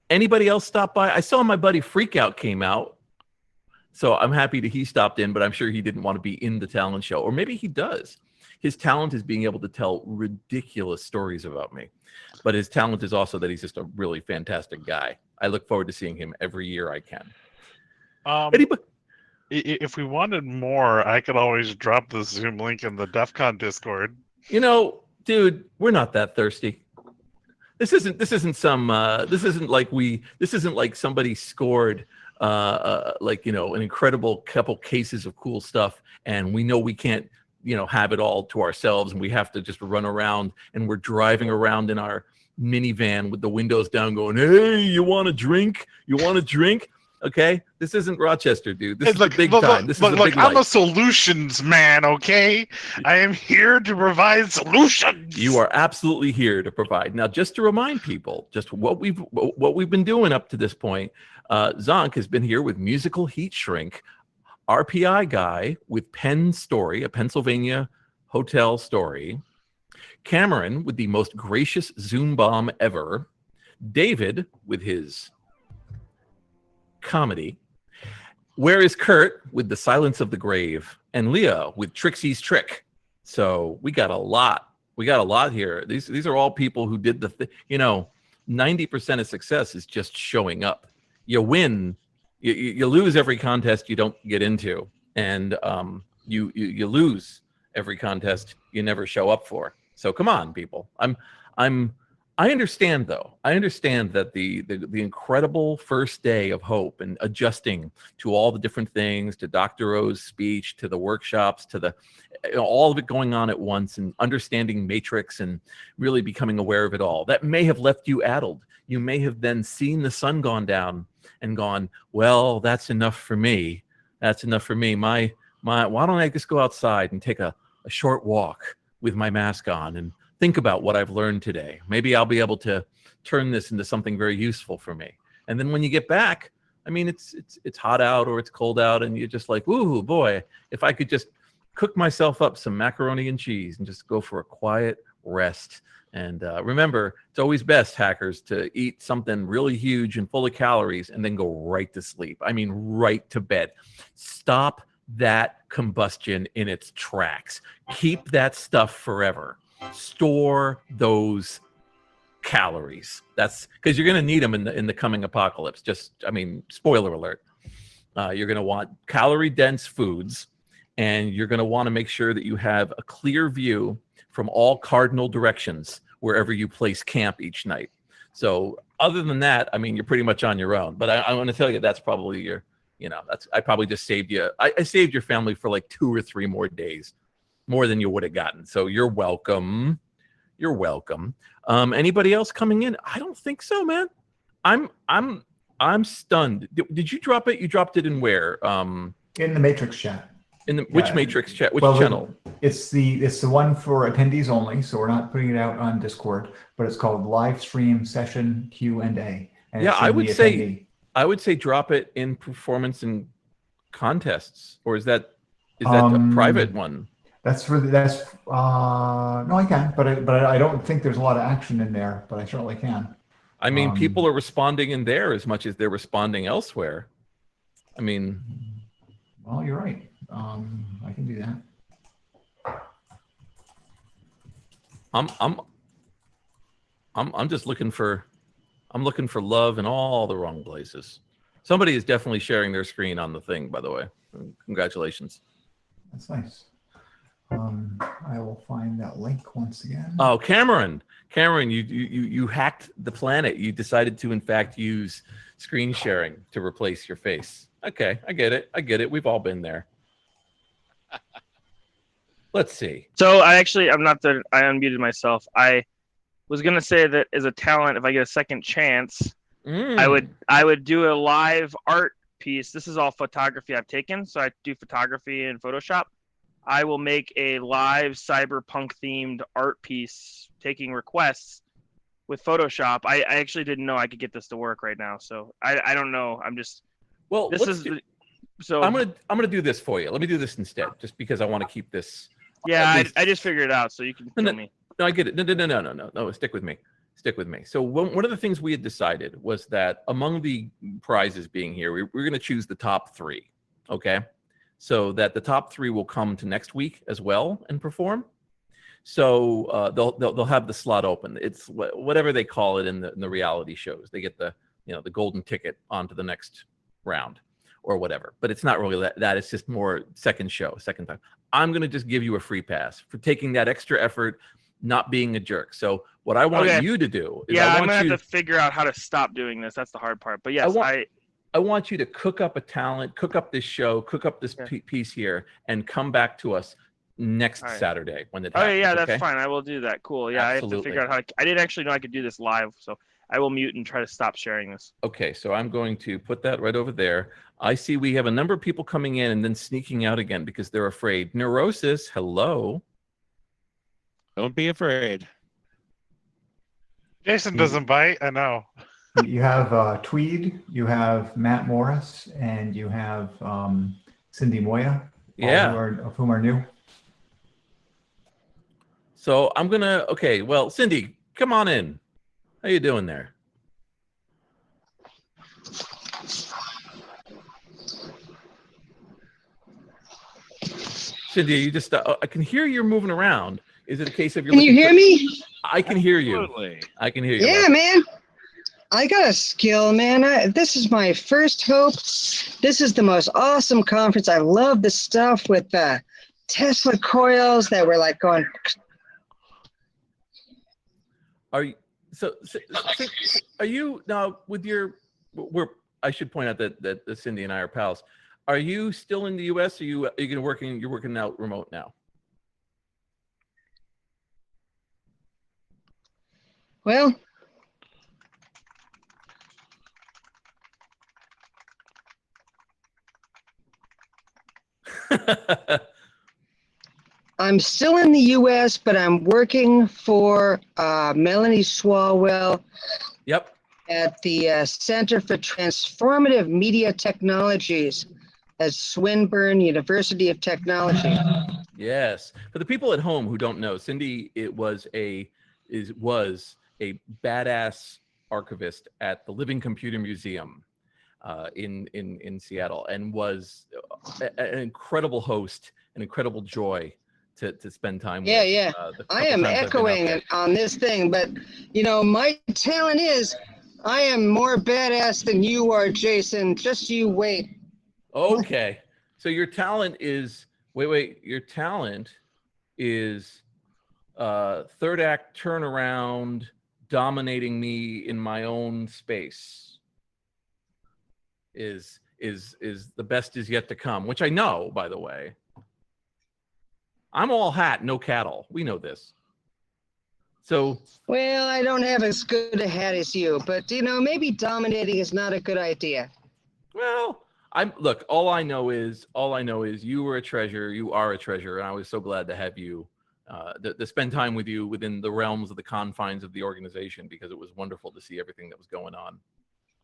Anybody else stop by? I saw my buddy Freakout came out. So I'm happy that he stopped in, but I'm sure he didn't want to be in the talent show. Or maybe he does. His talent is being able to tell ridiculous stories about me. But his talent is also that he's just a really fantastic guy. I look forward to seeing him every year I can. Anybody? If we wanted more, I could always drop the Zoom link in the DEF CON Discord. You know, dude, we're not that thirsty. This isn't like somebody scored like, you know, an incredible couple cases of cool stuff, and we know we can't, you know, have it all to ourselves, and we have to just run around, and we're driving around in our minivan with the windows down going, hey, you want a drink? You want a drink? Okay, this isn't Rochester, dude. This is the big time. This is the big I'm a life. solutions man, okay? I am here to provide solutions. You are absolutely here to provide. Now, just to remind people, just what we've been doing up to this point. Zonk has been here with Musical Heat Shrink, RPI guy with Penn Story, a Pennsylvania hotel story. Cameron with the most gracious Zoom bomb ever. David with his comedy. Where is Kurt with the Silence of the Grave? And Leah with Trixie's Trick. So we got a lot. We got a lot here. These are all people who did the you know, 90% of success is just showing up. You win, you lose every contest you don't get into, and you lose every contest you never show up for. So come on, people. I understand, though. I understand that the incredible first day of hope and adjusting to all the different things, to Dr. O's speech, to the workshops, to the all of it going on at once, and understanding Matrix and really becoming aware of it all. That may have left you addled. You may have then seen the sun gone down and gone, well, that's enough for me. That's enough for me. My why don't I just go outside and take a short walk with my mask on and think about what I've learned today. Maybe I'll be able to turn this into something very useful for me. And then when you get back, I mean, it's hot out or it's cold out, and you're just like, ooh, boy, if I could just cook myself up some macaroni and cheese and just go for a quiet rest. And remember, it's always best, hackers, to eat something really huge and full of calories and then go right to sleep. I mean, right to bed. Stop that combustion in its tracks. Keep that stuff forever. Store those calories. That's because you're going to need them in the coming apocalypse. Just, I mean, spoiler alert. You're going to want calorie dense foods, and you're going to want to make sure that you have a clear view from all cardinal directions wherever you place camp each night. So other than that, I mean, you're pretty much on your own. But I want to tell you, that's probably your, you know, I probably just saved you. I saved your family for like 2 or 3 more days, more than you would have gotten. So you're welcome. You're welcome. Anybody else coming in? I don't think so, man. I'm stunned. Did you drop it? You dropped it in where? In the Matrix chat. Which Matrix chat? Which channel? It's the one for attendees only, so we're not putting it out on Discord, but it's called Live Stream Session Q&A. Yeah, I would say drop it in performance and contests, or is that a private one? No, I can, but I don't think there's a lot of action in there, but I certainly can. I mean, people are responding in there as much as they're responding elsewhere. I mean, well, you're right. I can do that. I'm just looking for love in all the wrong places. Somebody is definitely sharing their screen on the thing, by the way. Congratulations. That's nice. I will find that link once again. Oh, Cameron, you hacked the planet. You decided to, in fact, use screen sharing to replace your face. Okay, I get it. We've all been there. Let's see. So I unmuted myself. I was gonna say that as a talent, if I get a second chance, I would do a live art piece. This is all photography I've taken, so I do photography in Photoshop. I will make a live cyberpunk themed art piece taking requests with Photoshop. I actually didn't know I could get this to work right now, so I don't know. I'm just I'm gonna do this for you. Let me do this instead, just because I want to keep this. Yeah, I just figured it out, so you can kill me. No, I get it. No. Stick with me. So one of the things we had decided was that among the prizes being here, we're going to choose the top 3. Okay, so that the top 3 will come to next week as well and perform. So they'll have the slot open. It's whatever they call it in the reality shows. They get the golden ticket onto the next round or whatever. But it's not really that. It's just more second time. I'm going to just give you a free pass for taking that extra effort, not being a jerk. So what I want you to do is I'm going to have to figure out how to stop doing this. That's the hard part. But yes, I want you to cook up a talent, cook up this show, cook up this piece here, and come back to us next Saturday when it happens. Yeah, that's fine. I will do that. Cool. Yeah, absolutely. I have to figure out how I didn't actually know I could do this live, so I will mute and try to stop sharing this. Okay, so I'm going to put that right over there. I see we have a number of people coming in and then sneaking out again because they're afraid. Neurosis, hello. Don't be afraid. Jason doesn't bite. I know. You have Tweed, you have Matt Morris, and you have Cindy Moya. Yeah. Of whom are new. So I'm gonna. Okay, well, Cindy, come on in. How you doing there? Cindy, you just I can hear you're moving around. Is it a case of you're? Can you hear me? I can hear you. Absolutely. I can hear you. Yeah, man. I got a skill, man. This is my first hope. This is the most awesome conference. I love the stuff with the Tesla coils that were like going. Are you are you now with your? I should point out that Cindy and I are pals. Are you still in the U.S.? Are you gonna working? You're working out remote now. Well, I'm still in the U.S., but I'm working for Melanie Swalwell. Yep. At the Center for Transformative Media Technologies at Swinburne University of Technology. Yes. For the people at home who don't know, Cindy was a badass archivist at the Living Computer Museum in Seattle, and was an incredible host, an incredible joy to spend time with. Yeah. I am echoing on this thing, but my talent is I am more badass than you are, Jason. Just you wait. Okay. So your talent is your talent is third act turnaround, dominating me in my own space is the best is yet to come, which I know, by the way. I'm all hat, no cattle. We know this. So, well, I don't have as good a hat as you, but maybe dominating is not a good idea. Well, look, all I know is you were a treasure. You are a treasure, and I was so glad to have you to spend time with you within the realms of the confines of the organization, because it was wonderful to see everything that was going on.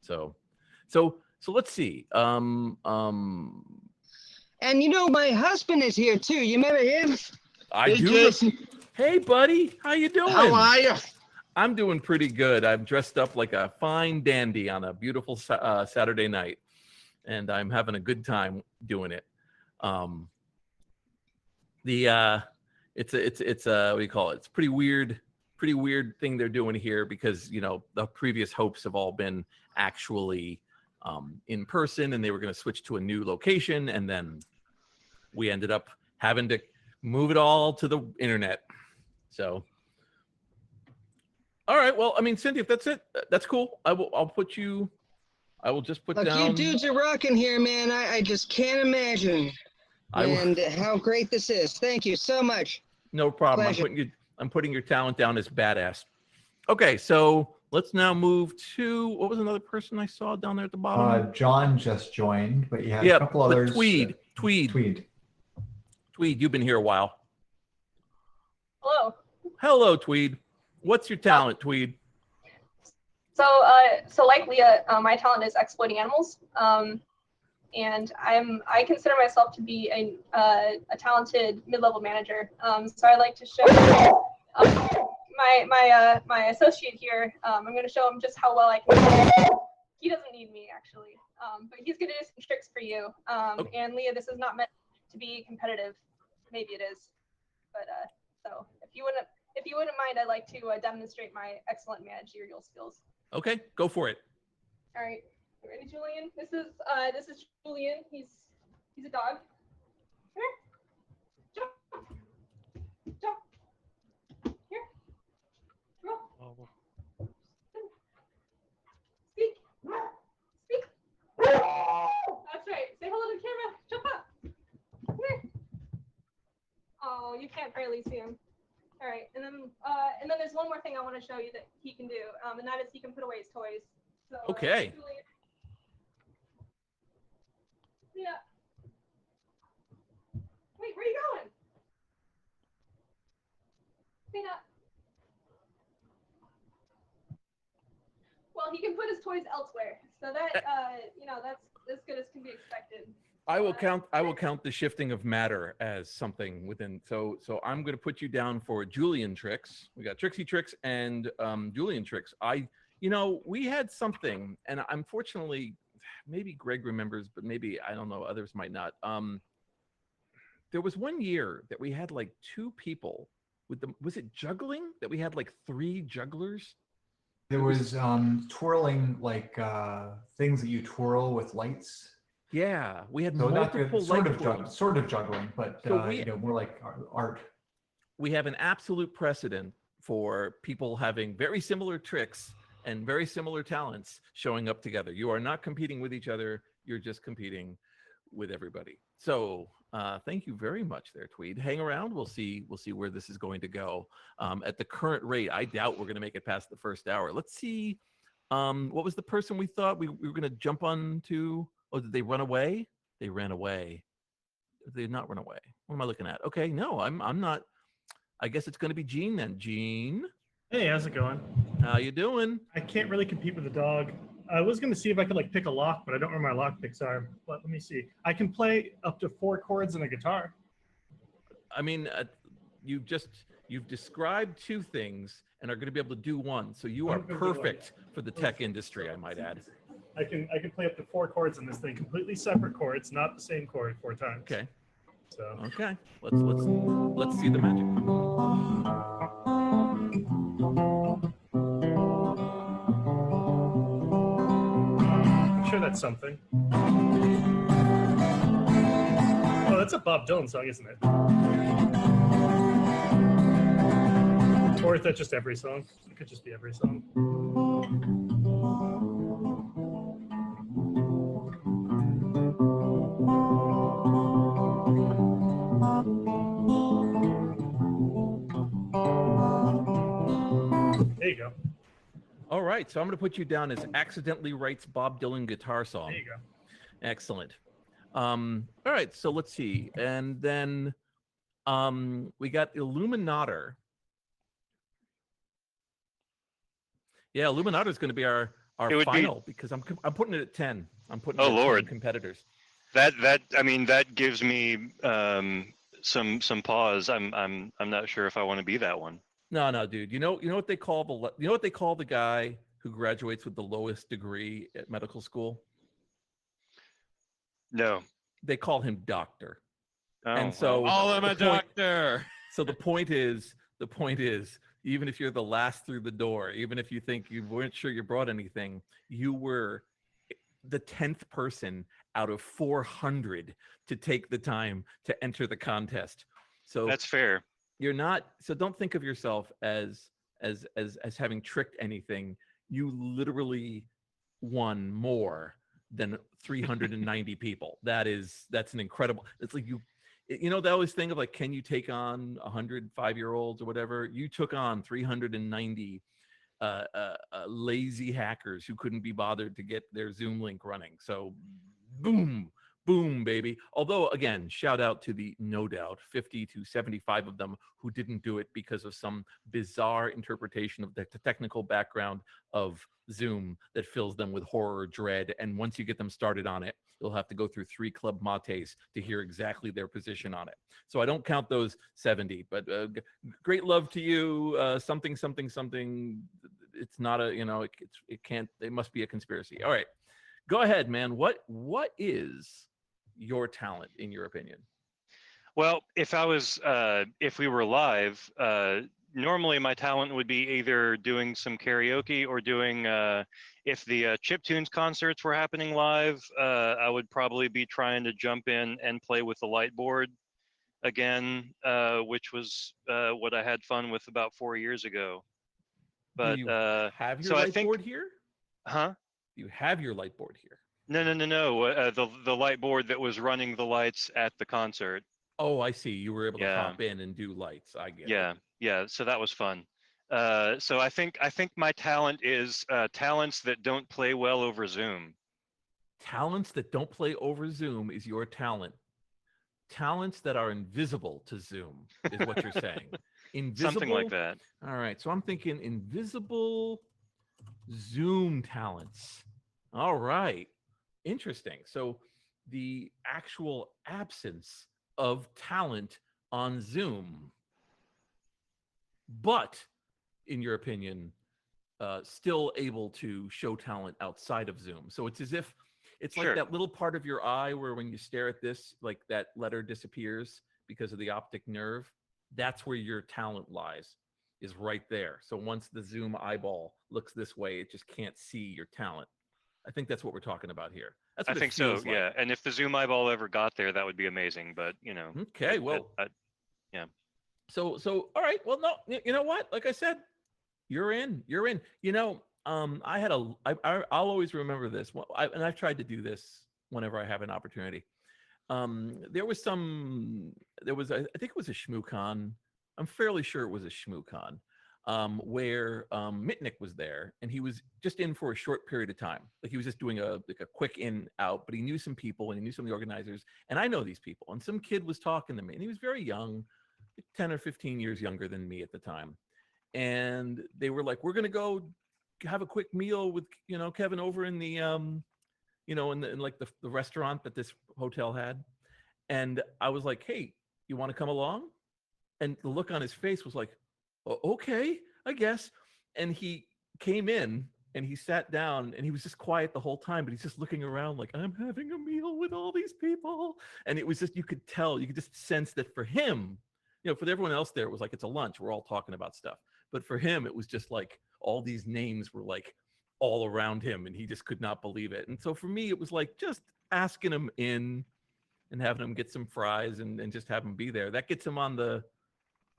So let's see. And my husband is here too. You remember him? I do. Jason. Hey, buddy, how you doing? How are you? I'm doing pretty good. I'm dressed up like a fine dandy on a beautiful Saturday night, and I'm having a good time doing it. it's a what do you call it? It's pretty weird thing they're doing here because the previous hopes have all been actually in person, and they were going to switch to a new location, and then we ended up having to move it all to the internet. So, all right. Well, I mean, Cindy, if that's it, that's cool. I will just put Look, down. you dudes are rocking here, man. I just can't imagine and how great this is. Thank you so much. No problem. Pleasure. I'm putting your talent down as badass. Okay, so let's now move to what was another person I saw down there at the bottom? John just joined, but you had a couple others. Tweed. Tweed, you've been here a while. Hello. Hello, Tweed. What's your talent, Tweed? So like Leah, my talent is exploiting animals, and I consider myself to be a talented mid-level manager. So I like to show my associate here. I'm going to show him just how well I can. He doesn't need me actually, but he's going to do some tricks for you. And Leah, this is not meant to be competitive. Maybe it is, but so if you wouldn't mind, I'd like to demonstrate my excellent managerial skills. Okay, go for it. All right, you ready, Julian? This is Julian. He's a dog. Come here. Jump. Here. Roll. Speak. That's right. Say hello to the camera. Jump up. Come here. Oh, you can't barely see him. All right, and then there's one more thing I want to show you that he can do, and that is he can put away his toys. So, okay. Yeah. Wait, where are you going? Peanut. Well, he can put his toys elsewhere, so that that's as good as can be expected. I will count the shifting of matter as something within. So I'm going to put you down for Julian tricks. We got Trixie tricks and Julian tricks. We had something, and unfortunately, maybe Greg remembers, but maybe I don't know. Others might not. There was one year that we had like 2 people with the. Was it juggling that we had like 3 jugglers? There was twirling, like things that you twirl with lights. Yeah, we had so multiple sort of juggling, but so more like art. We have an absolute precedent for people having very similar tricks and very similar talents showing up together. You are not competing with each other. You're just competing with everybody. So thank you very much there, Tweed. Hang around. We'll see where this is going to go. At the current rate, I doubt we're going to make it past the first hour. Let's see. What was the person we thought we were going to jump on to? Oh, did they run away? They ran away. They did not run away. What am I looking at? Okay, no, I'm not. I guess it's going to be Gene then. Gene. Hey, how's it going? How you doing? I can't really compete with the dog. I was going to see if I could like pick a lock, but I don't know where my lock picks are. But let me see. I can play up to 4 chords on a guitar. I mean, you've described 2 things and are going to be able to do 1. So you are perfect for the tech industry, I might add. I can play up to 4 chords on this thing, completely separate chords, not the same chord 4 times. Okay. So okay, let's see the magic. I'm sure that's something. Oh, that's a Bob Dylan song, isn't it? Or is that just every song? It could just be every song. There you go. All right, so I'm going to put you down as accidentally writes Bob Dylan guitar song. There you go. Excellent. All right, so let's see. And then we got Illuminator. Yeah, Illuminator is going to be our final because I'm putting it at 10. I'm putting it at 10 competitors. That gives me some pause. I'm not sure if I want to be that one. No, dude. You know what they call the guy who graduates with the lowest degree at medical school? No. They call him doctor. Oh, and so I'm a doctor. So the point is, even if you're the last through the door, even if you think you weren't sure you brought anything, you were the 10th person out of 400 to take the time to enter the contest. So That's fair. You're not. So don't think of yourself as having tricked anything. You literally won more than 390 people. That's an incredible. It's like they always think of like, can you take on 100 5-year-olds or whatever? You took on 390 lazy hackers who couldn't be bothered to get their Zoom link running. So boom, baby. Although, again, shout out to the, no doubt, 50 to 75 of them who didn't do it because of some bizarre interpretation of the technical background of Zoom that fills them with horror, dread. And once you get them started on it, you'll have to go through 3 club mates to hear exactly their position on it. So I don't count those 70, but great love to you. Something. It's not a, it can't, it must be a conspiracy. All right, go ahead, man. What is your talent, in your opinion? Well, if we were live, normally my talent would be either doing some karaoke or doing, if the chiptunes concerts were happening live, I would probably be trying to jump in and play with the light board again, which was what I had fun with about 4 years ago. But do you have your so light board here? Huh? You have your light board here? No. The light board that was running the lights at the concert. Oh, I see. You were able to hop in and do lights. I get it. Yeah. So that was fun. So I think my talent is talents that don't play well over Zoom. Talents that don't play over Zoom is your talent. Talents that are invisible to Zoom is what you're saying. Invisible, something like that. All right. So I'm thinking invisible Zoom talents. All right. Interesting. So the actual absence of talent on Zoom, but in your opinion, still able to show talent outside of Zoom. So it's as if it's like that little part of your eye where when you stare at this, like that letter disappears because of the optic nerve. That's where your talent lies, is right there. So once the Zoom eyeball looks this way, it just can't see your talent. I think that's what we're talking about here. That's what I think so, yeah. And if the Zoom eyeball ever got there, that would be amazing. But okay, well, yeah. So all right. Well, no, you know what? Like I said, you're in. I'll always remember this, and I've tried to do this whenever I have an opportunity. I think it was a ShmooCon. I'm fairly sure it was a ShmooCon, where Mitnick was there, and he was just in for a short period of time. Like he was just doing a quick in out, but he knew some people and he knew some of the organizers, and I know these people. And some kid was talking to me, and he was very young, 10 or 15 years younger than me at the time. And they were like, "We're gonna go have a quick meal with Kevin over in the in like the restaurant that this hotel had." And I was like, "Hey, you want to come along?" And the look on his face was like, "Okay, I guess." And he came in and he sat down and he was just quiet the whole time, but he's just looking around like, "I'm having a meal with all these people." And it was just, you could just sense that for him, for everyone else there, it was like, it's a lunch. We're all talking about stuff. But for him, it was just like all these names were like all around him and he just could not believe it. And so for me, it was like just asking him in and having him get some fries and just have him be there. That gets him on the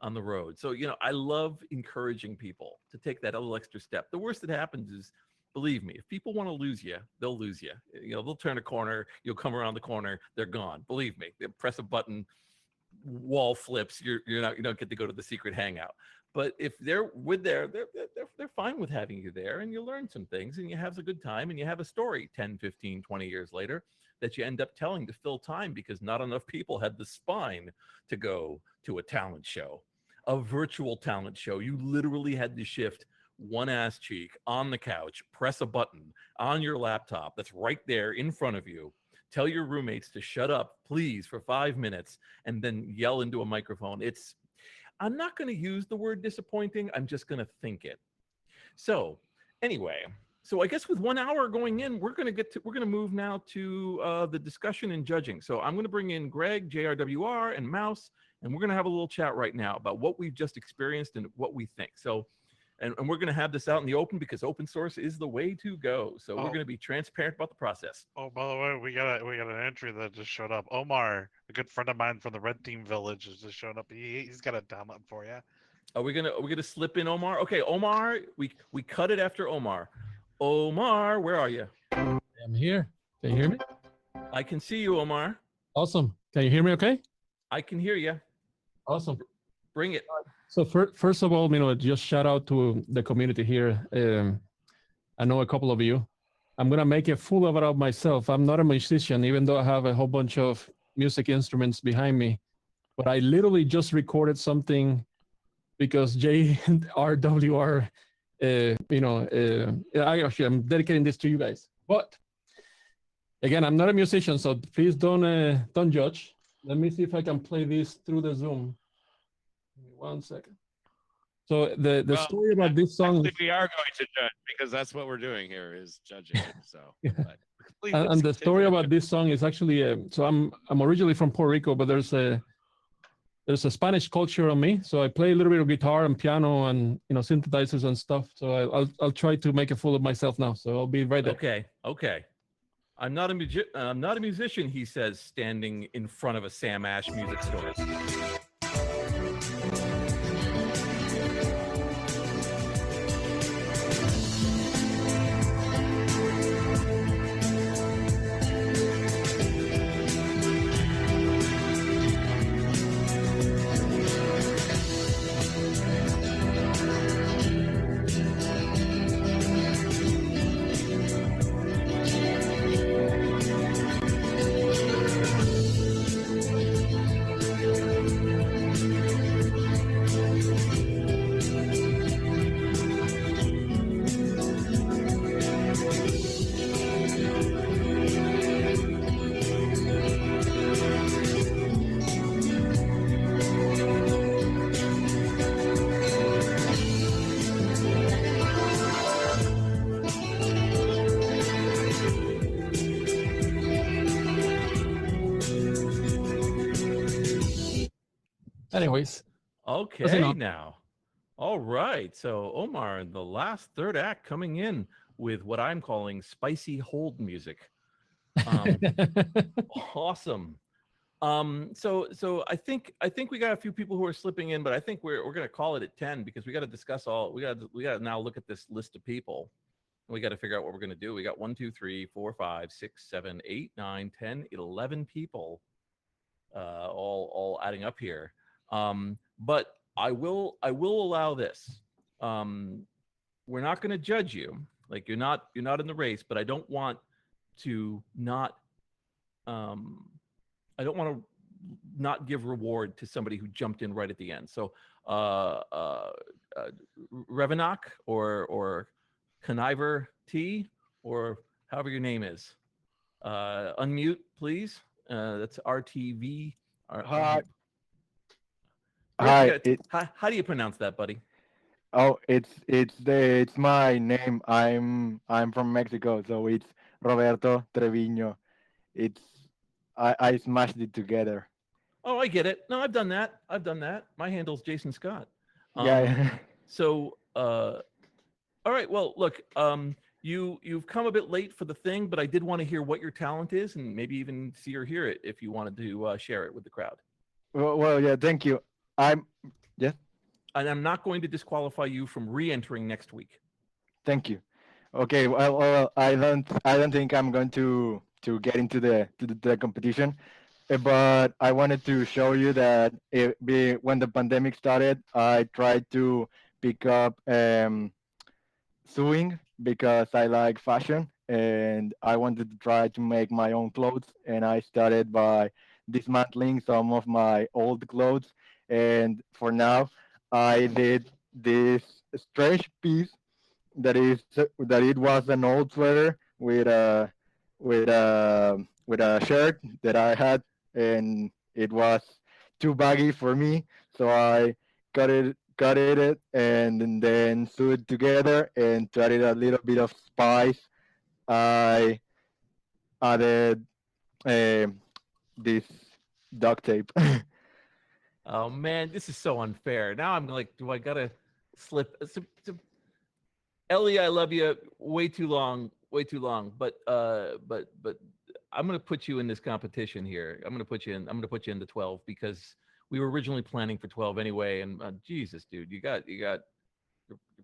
road. So, I love encouraging people to take that little extra step. The worst that happens is, believe me, if people want to lose you, they'll lose you. They'll turn a corner, you'll come around the corner, they're gone. Believe me, they press a button, wall flips, you don't get to go to the secret hangout. But if they're fine with having you there, and you learn some things and you have a good time and you have a story 10, 15, 20 years later that you end up telling to fill time, because not enough people had the spine to go to a talent show, a virtual talent show. You literally had to shift one ass cheek on the couch, press a button on your laptop that's right there in front of you, tell your roommates to shut up, please, for 5 minutes, and then yell into a microphone. I'm not going to use the word disappointing. I'm just going to think it. So anyway, I guess with 1 hour going in, we're going to move now to the discussion and judging. So I'm going to bring in Greg, JRWR, and Mouse, and we're going to have a little chat right now about what we've just experienced and what we think. So, and we're going to have this out in the open because open source is the way to go. So we're going to be transparent about the process. Oh, by the way, we got an entry that just showed up. Omar, a good friend of mine from the Red Team Village, has just shown up. He's got a download for you. Are we gonna slip in Omar? Okay, Omar, we cut it after Omar. Omar, where are you? I'm here. Can you hear me? I can see you, Omar. Awesome. Can you hear me okay? I can hear you. Awesome. Bring it. So first of all, just shout out to the community here. I know a couple of you. I'm going to make a fool of it of myself. I'm not a musician, even though I have a whole bunch of music instruments behind me. But I literally just recorded something because JRWR, I'm dedicating this to you guys. But again, I'm not a musician, so please don't judge. Let me see if I can play this through the Zoom. Give me 1 second. So the story about this song. Actually, we are going to judge because that's what we're doing here is judging. So. But please And the story continue. about this song is actually so I'm originally from Puerto Rico, but there's a Spanish culture on me. So I play a little bit of guitar and piano and synthesizers and stuff. So I'll try to make a fool of myself now. So I'll be right there. Okay. I'm not a musician, he says, standing in front of a Sam Ash music store. Anyways. Okay, now. All right. So Omar, in the last third act, coming in with what I'm calling spicy hold music. Awesome. So I think we got a few people who are slipping in, but I think we're gonna call it at 10 because we got to discuss we got to now look at this list of people. We got to figure out what we're gonna do. We got 1, 2, 3, 4, 5, 6, 7, 8, 9, 10, 11 people, all adding up here. But I will allow this. We're not going to judge you. Like you're not in the race, but I don't want to not give reward to somebody who jumped in right at the end. So Revenok or Conniver T or however your name is. Unmute, please. That's RTV. Hi. Hi. How do you pronounce that, buddy? Oh, it's my name. I'm from Mexico, so it's Roberto Treviño. I smashed it together. Oh, I get it. No, I've done that. My handle's Jason Scott. Yeah. So, all right. Well, look, you've come a bit late for the thing, but I did want to hear what your talent is, and maybe even see or hear it if you wanted to share it with the crowd. Well, yeah. Thank you. Yes. And I'm not going to disqualify you from re-entering next week. Thank you. Okay. Well, I don't think I'm going to get into the competition, but I wanted to show you that when the pandemic started, I tried to pick up sewing because I like fashion and I wanted to try to make my own clothes. And I started by dismantling some of my old clothes. And for now, I did this stretch piece that it was an old sweater with a shirt that I had, and it was too baggy for me, so I cut it and then sewed it together and to add a little bit of spice. I added this duct tape. Oh man, this is so unfair. Now I'm like, do I gotta slip? Ellie, I love you. Way too long. But I'm gonna put you in this competition here. I'm gonna put you into 12 because we were originally planning for 12 anyway. And Jesus, dude, you're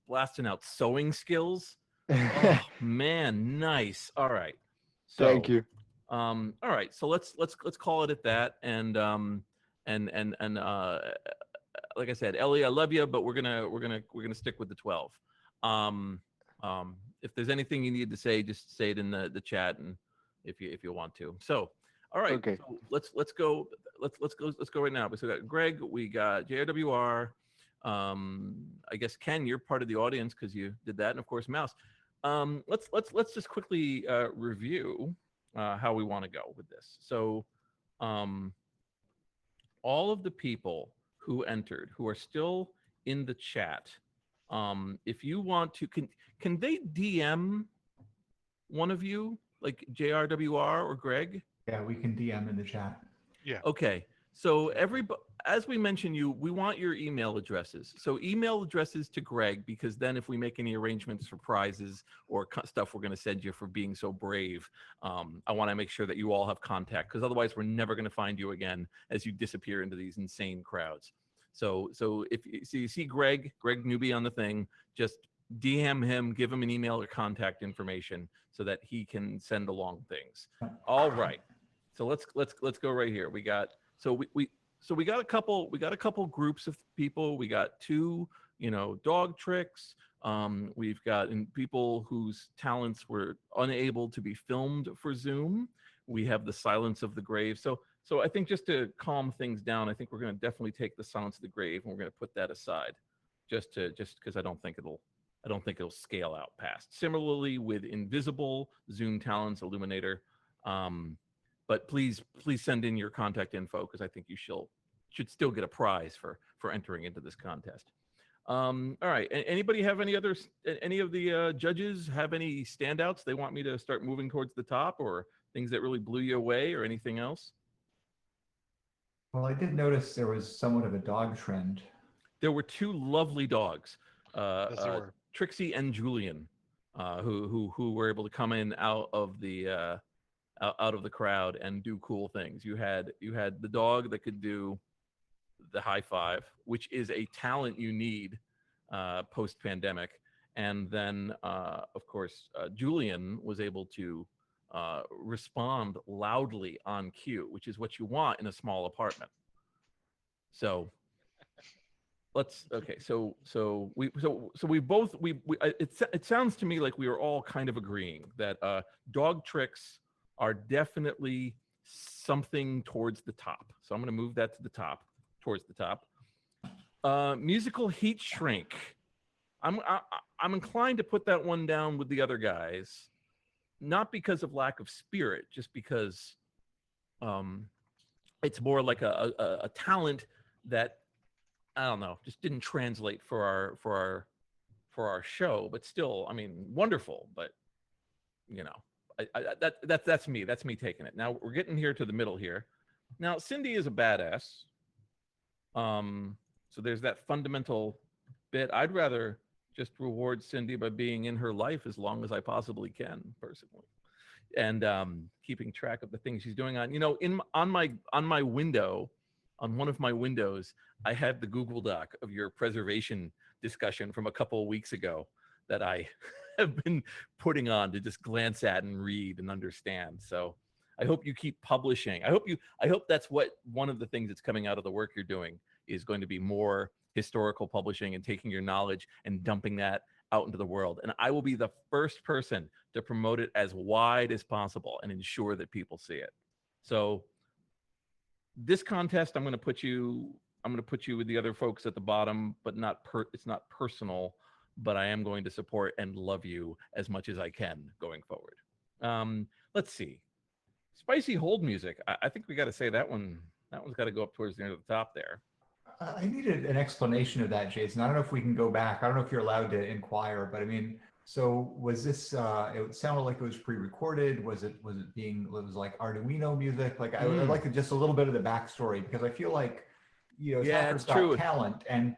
blasting out sewing skills. Oh man, nice. All right. So, Thank you. all right. So let's call it at that. And like I said, Ellie, I love you, but we're gonna stick with the 12. If there's anything you need to say, just say it in the chat, and if you want to. So, all right. Okay. So let's go right now. So we got Greg, we got JRWR. I guess Ken, you're part of the audience because you did that, and of course Mouse. Let's just quickly review how we want to go with this. So, all of the people who entered, who are still in the chat, if you want to, can they DM one of you, like JRWR or Greg? Yeah, we can DM in the chat. Yeah. Okay. So as we mentioned, we want your email addresses. So email addresses to Greg, because then if we make any arrangements for prizes or stuff we're going to send you for being so brave, I want to make sure that you all have contact, because otherwise we're never going to find you again as you disappear into these insane crowds. So if you see Greg Newby on the thing, just DM him, give him an email or contact information so that he can send along things. All right. So let's go right here. We got we got a couple groups of people. We got two, dog tricks. We've got people whose talents were unable to be filmed for Zoom. We have the Silence of the Grave. So I think just to calm things down, I think we're going to definitely take the Silence of the Grave and we're going to put that aside, just because I don't think it'll scale out past. Similarly with Invisible, Zoom talents, Illuminator. But please send in your contact info, because I think you should still get a prize for entering into this contest. All right. Anybody have any of the judges have any standouts they want me to start moving towards the top, or things that really blew you away, or anything else? Well, I did notice there was somewhat of a dog trend. There were two lovely dogs, Yes, there were. Trixie and Julian, who were able to come in out of the crowd and do cool things. You had the dog that could do the high five, which is a talent you need post-pandemic. And then, of course, Julian was able to respond loudly on cue, which is what you want in a small apartment. So it sounds to me like we are all kind of agreeing that dog tricks are definitely something towards the top. So I'm going to move that to the top, towards the top. Musical heat shrink. I'm inclined to put that one down with the other guys, not because of lack of spirit, just because it's more like a talent that, I don't know, just didn't translate for our show. But still, I mean, wonderful. But that's me taking it. Now we're getting here to the middle here. Now Cindy is a badass. So there's that fundamental bit. I'd rather just reward Cindy by being in her life as long as I possibly can, personally, and keeping track of the things she's doing on my window. On one of my windows, I have the Google Doc of your preservation discussion from a couple of weeks ago that I have been putting on to just glance at and read and understand. So I hope you keep publishing. I hope that's what one of the things that's coming out of the work you're doing is going to be more historical publishing and taking your knowledge and dumping that out into the world. And I will be the first person to promote it as wide as possible and ensure that people see it. So this contest, I'm going to put you with the other folks at the bottom, but it's not personal, but I am going to support and love you as much as I can going forward. Let's see. Spicy hold music. I think we got to say that one's got to go up towards the end of the top there. I needed an explanation of that, Jason. I don't know if we can go back. I don't know if you're allowed to inquire, but I mean, so was this, it sounded like it was pre-recorded. Was it like Arduino music? Like I would like just a little bit of the backstory, because I feel like Yeah, Zapper's it's got true. talent, and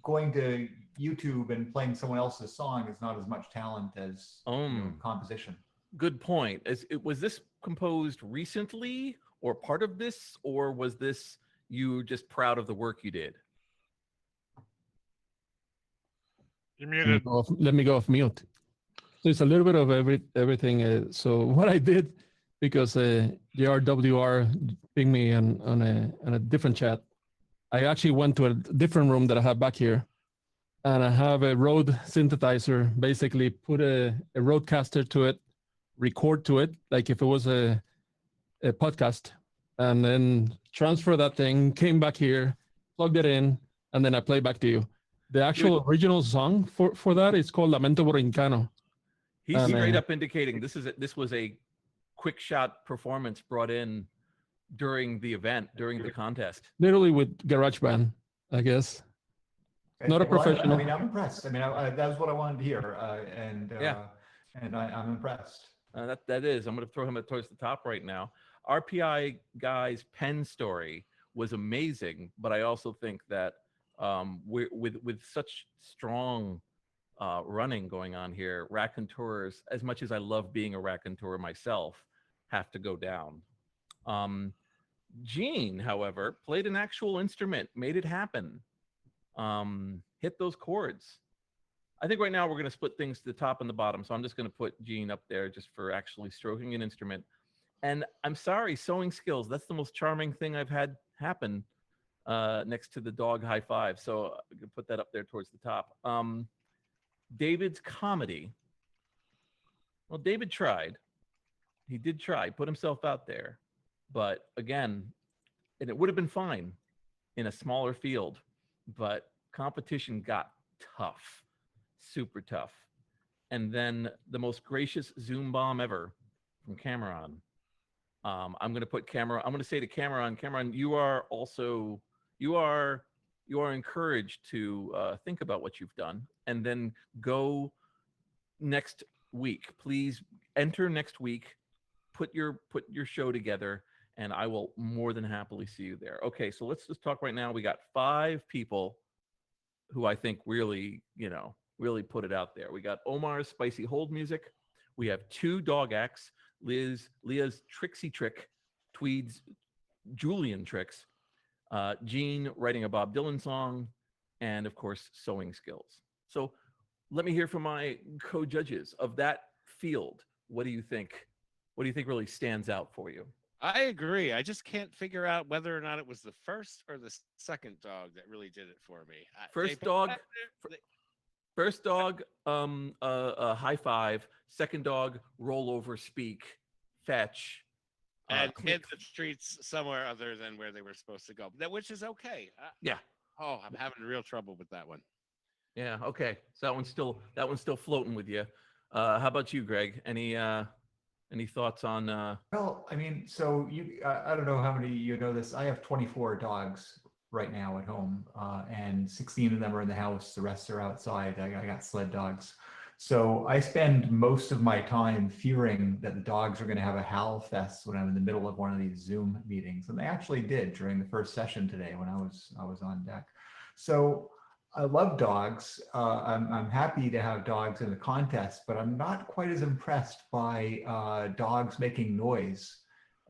going to YouTube and playing someone else's song is not as much talent as composition. Good point. Was this composed recently, or part of this, or was this you just proud of the work you did? You're muted. Let me go off mute. So it's a little bit of everything. So what I did, because JRWR pinged me on a different chat, I actually went to a different room that I have back here, and I have a Rode synthesizer. Basically, put a Rodecaster to it, record to it like if it was a podcast, and then transfer that thing. Came back here, plugged it in, and then I play back to you. The actual original song for that is called Lamento Borincano. He's straight up indicating this was a quick shot performance brought in during the event, during the contest. Literally with GarageBand, I guess. Not a professional. I'm impressed. That was what I wanted to hear, and I'm impressed. That is. I'm going to throw him towards the top right now. RPI guy's pen story was amazing, but I also think that with such strong running going on here, raconteurs, as much as I love being a raconteur myself, have to go down. Gene, however, played an actual instrument, made it happen, hit those chords. I think right now we're going to split things to the top and the bottom, so I'm just going to put Gene up there just for actually stroking an instrument. And I'm sorry, sewing skills, that's the most charming thing I've had happen next to the dog high five. So I'm going to put that up there towards the top. David's comedy. Well, David tried. He did try, put himself out there. But again, and it would have been fine in a smaller field, but competition got tough, super tough. And then the most gracious Zoom bomb ever from Cameron. I'm going to put Cameron, I'm going to say to Cameron, you are encouraged to think about what you've done and then go next week. Please enter next week, put your show together, and I will more than happily see you there. Okay, so let's just talk right now. We got 5 people who I think really, really put it out there. We got Omar's Spicy Hold Music. We have 2 dog acts, Leah's Trixie Trick, Tweed's Julian Tricks, Gene writing a Bob Dylan song, and of course, sewing skills. So let me hear from my co-judges of that field. What do you think? What do you think really stands out for you? I agree. I just can't figure out whether or not it was the first or the second dog that really did it for me. First dog, high five. Second dog, roll over, speak, fetch, and hit the streets somewhere other than where they were supposed to go. Which is okay. Yeah. Oh, I'm having real trouble with that one. Yeah. Okay. So that one's still floating with you. How about you, Greg? Any thoughts on? Well, so I don't know how many of you know this. I have 24 dogs right now at home, and 16 of them are in the house. The rest are outside. I got sled dogs. So I spend most of my time fearing that the dogs are going to have a howl fest when I'm in the middle of one of these Zoom meetings. And they actually did during the first session today when I was on deck. So I love dogs. I'm happy to have dogs in the contest, but I'm not quite as impressed by dogs making noise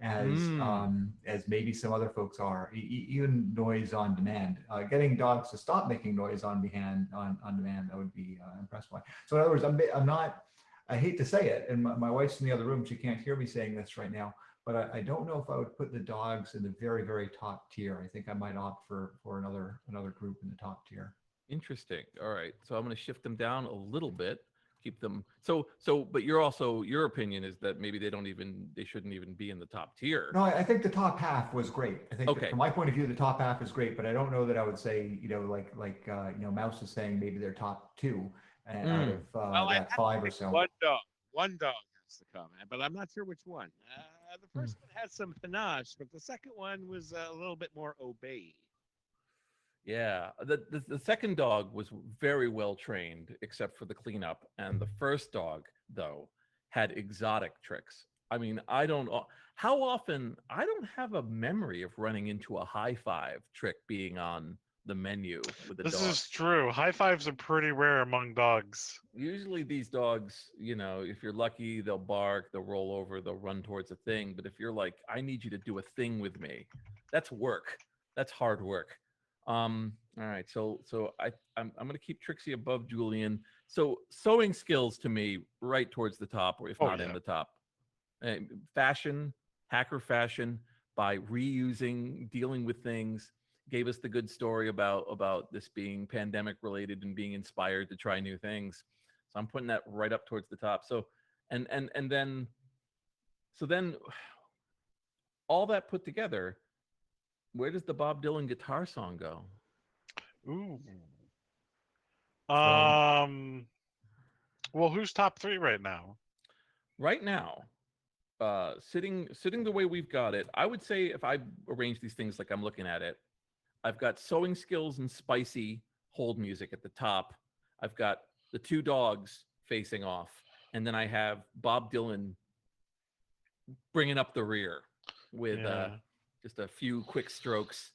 as maybe some other folks are. Even noise on demand. Getting dogs to stop making noise on demand, I would be impressed by. So in other words, I'm not. I hate to say it, and my wife's in the other room. She can't hear me saying this right now. But I don't know if I would put the dogs in the very, very top tier. I think I might opt for another group in the top tier. Interesting. All right. So I'm going to shift them down a little bit, keep them. But your opinion is that maybe they shouldn't even be in the top tier. No, I think the top half was great. I think from my point of view, the top half is great, but I don't know that I would say, like Mouse is saying, maybe they're top 2 out of that 5 or so. One dog has to come, but I'm not sure which one. The first one had some panache, but the second one was a little bit more obeyed. Yeah, the second dog was very well trained, except for the cleanup. And the first dog, though, had exotic tricks. I mean, I don't. How often? I don't have a memory of running into a high five trick being on the menu with a This dog. is true. High fives are pretty rare among dogs. Usually these dogs, you know, if you're lucky, they'll bark, they'll roll over, they'll run towards a thing. But if you're like, I need you to do a thing with me, that's work. That's hard work. All right, so I'm gonna keep Trixie above Julian. So sewing skills to me right towards the top, or if not in the top. Fashion, hacker fashion, by reusing, dealing with things. Gave us the good story about this being pandemic related and being inspired to try new things. So I'm putting that right up towards the top. So and then all that put together, where does the Bob Dylan guitar song go? Ooh. Well, who's top 3 right now? Right now, sitting the way we've got it, I would say if I arrange these things like I'm looking at it, I've got sewing skills and spicy hold music at the top. I've got the 2 dogs facing off, and then I have Bob Dylan bringing up the rear with just a few quick strokes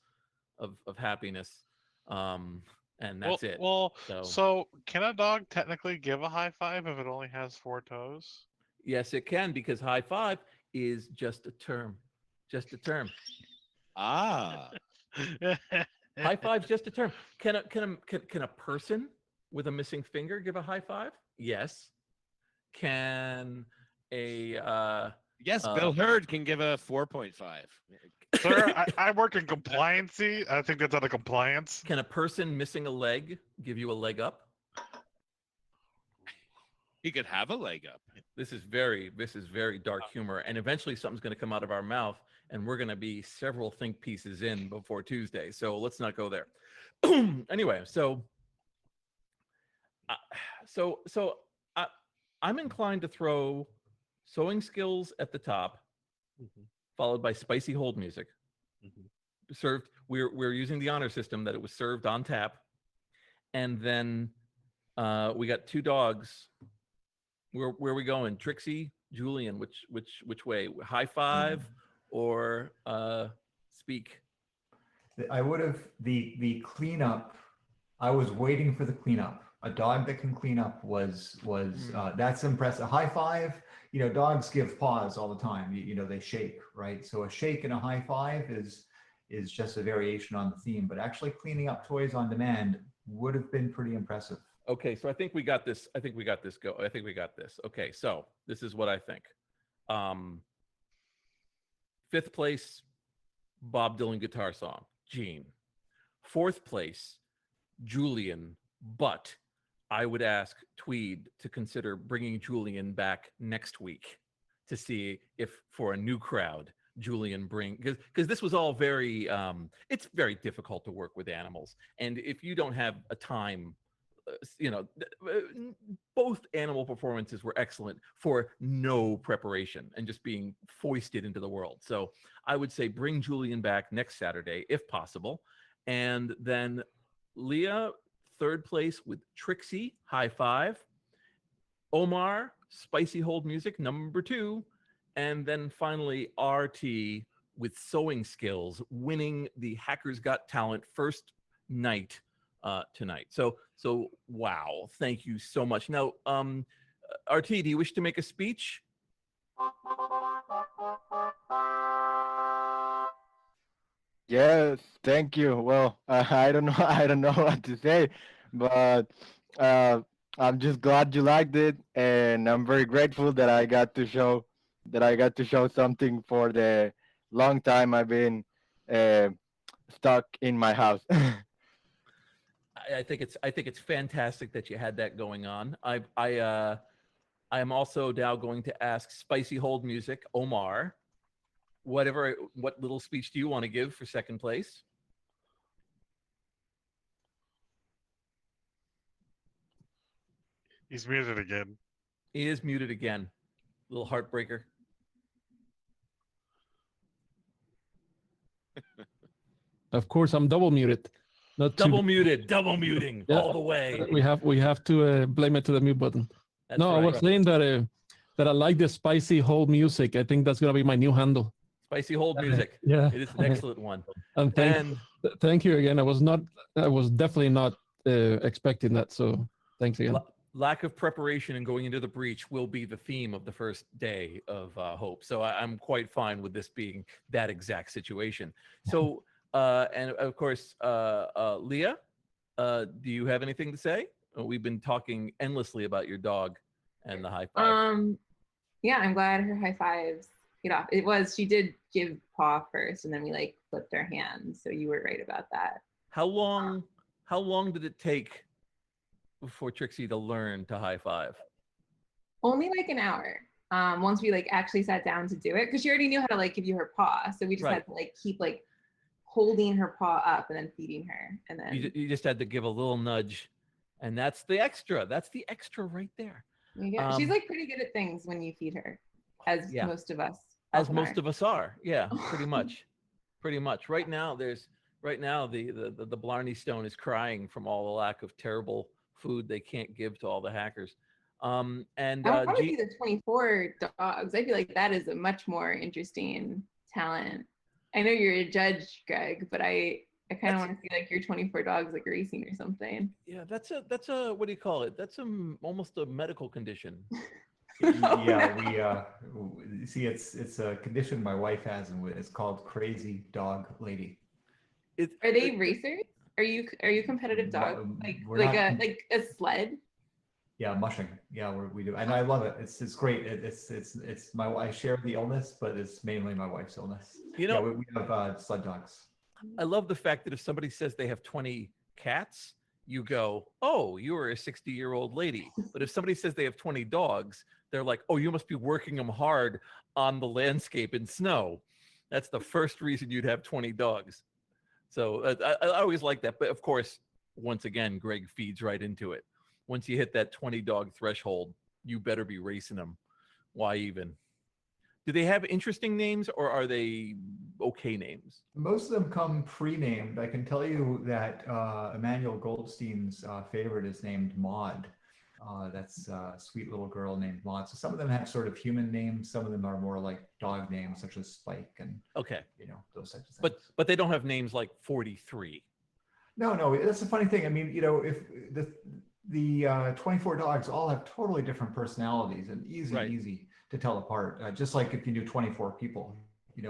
of happiness, and that's it. Well, so can a dog technically give a high five if it only has 4 toes? Yes, it can, because high five is just a term. Just a term. Ah. High five's just a term. Can a person with a missing finger give a high five? Yes. Can a yes, Bill Hurd can give a 4.5. Sir, I work in compliancy. I think that's out of compliance. Can a person missing a leg give you a leg up? He could have a leg up. This is very dark humor, and eventually something's going to come out of our mouth, and we're going to be several think pieces in before Tuesday. So let's not go there. Anyway, I'm inclined to throw sewing skills at the top, followed by spicy hold music. Served. We're using the honor system that it was served on tap, and then we got 2 dogs. Where are we going? Trixie, Julian, which way? High five or speak? I would have the cleanup. I was waiting for the cleanup. A dog that can clean up was that's impressive. A high five, you know, dogs give paws all the time. You know, they shake, right? So a shake and a high five is just a variation on the theme. But actually cleaning up toys on demand would have been pretty impressive. Okay, so I think we got this. I think we got this. Okay, so this is what I think. 5th place, Bob Dylan guitar song, Gene. 4th place, Julian, but I would ask Tweed to consider bringing Julian back next week to see if, for a new crowd, Julian because this was all very, it's very difficult to work with animals. And if you don't have a time, you know, both animal performances were excellent for no preparation and just being foisted into the world. So I would say bring Julian back next Saturday, if possible. And then Leah, 3rd place with Trixie, high five. Omar, spicy hold music, number 2. And then finally RT with sewing skills, winning the Hackers Got Talent first night tonight. So wow, thank you so much. Now, RT, do you wish to make a speech? Yes, thank you. Well, I don't know what to say, but I'm just glad you liked it, and I'm very grateful that I got to show something for the long time I've been stuck in my house. I think it's fantastic that you had that going on. I am also now going to ask Spicy Hold Music, Omar, what little speech do you want to give for 2nd place? He's muted again. He is muted again. Little heartbreaker. Of course, I'm double muted. Double muting Yeah, all the way. We have to blame it to the mute button. That's no, right. I was saying that that I like the spicy hold music. I think that's gonna be my new handle. Spicy hold music. Yeah. It is an excellent one. And thank you again. I was definitely not expecting that. So thanks again. Lack of preparation and going into the breach will be the theme of the first day of Hope. So I'm quite fine with this being that exact situation. So, and of course, Leah, do you have anything to say? We've been talking endlessly about your dog and the high five. Yeah, I'm glad her high fives paid off. She did give paw first, and then we like flipped our hands. So you were right about that. How long did it take for Trixie to learn to high five? Only like an hour. Once we like actually sat down to do it, because she already knew how to like give you her paw. So we just had to like keep like holding her paw up and then feeding her, and then You just had to give a little nudge, and that's the extra. That's the extra right there. yeah, she's like pretty good at things when you feed her, as most of us. As most of us are. Yeah, pretty much. Pretty much. Right now, the Blarney Stone is crying from all the lack of terrible food they can't give to all the hackers. And I would probably see the 24 dogs. I feel like that is a much more interesting talent. I know you're a judge, Greg, but I kind of want to see like your 24 dogs like racing or something. Yeah, that's a what do you call it? That's almost a medical condition. Yeah, we see it's a condition my wife has, and it's called crazy dog lady. Are they racers? Are you competitive dog? Like a sled? Yeah, mushing. Yeah, we do, and I love it. It's great. It's my I share the illness, but it's mainly my wife's illness. You know, we have sled dogs. I love the fact that if somebody says they have 20 cats, you go, "Oh, you are a 60-year-old lady." But if somebody says they have 20 dogs, they're like, "Oh, you must be working them hard on the landscape in snow." That's the first reason you'd have 20 dogs. So I always like that. But of course, once again, Greg feeds right into it. Once you hit that 20 dog threshold, you better be racing them. Why even? Do they have interesting names, or are they okay names? Most of them come pre-named. I can tell you that Emmanuel Goldstein's favorite is named Maud. That's a sweet little girl named Maud. So some of them have sort of human names. Some of them are more like dog names, such as Spike and those types of things. But they don't have names like 43. No, that's a funny thing. I mean, if the 24 dogs all have totally different personalities and easy to tell apart. Just like if you knew 24 people,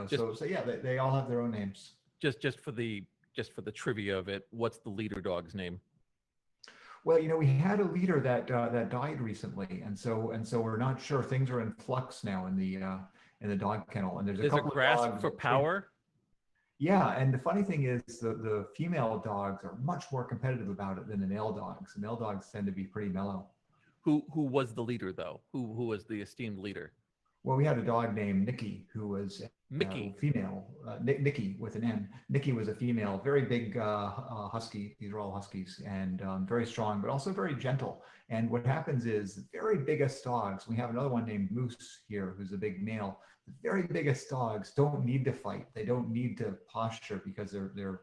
so yeah, they all have their own names. Just for the trivia of it, what's the leader dog's name? Well, we had a leader that died recently, and so we're not sure. Things are in flux now in the dog kennel, and there's a couple a grasp of dogs for power. Yeah, and the funny thing is the female dogs are much more competitive about it than the male dogs. The male dogs tend to be pretty mellow. Who was the leader though? Who was the esteemed leader? Well, we had a dog named Nikki who was female. Nikki with an N. Nikki was a female, very big husky. These are all huskies, and very strong, but also very gentle. And what happens is the very biggest dogs. We have another one named Moose here, who's a big male. The very biggest dogs don't need to fight. They don't need to posture because they're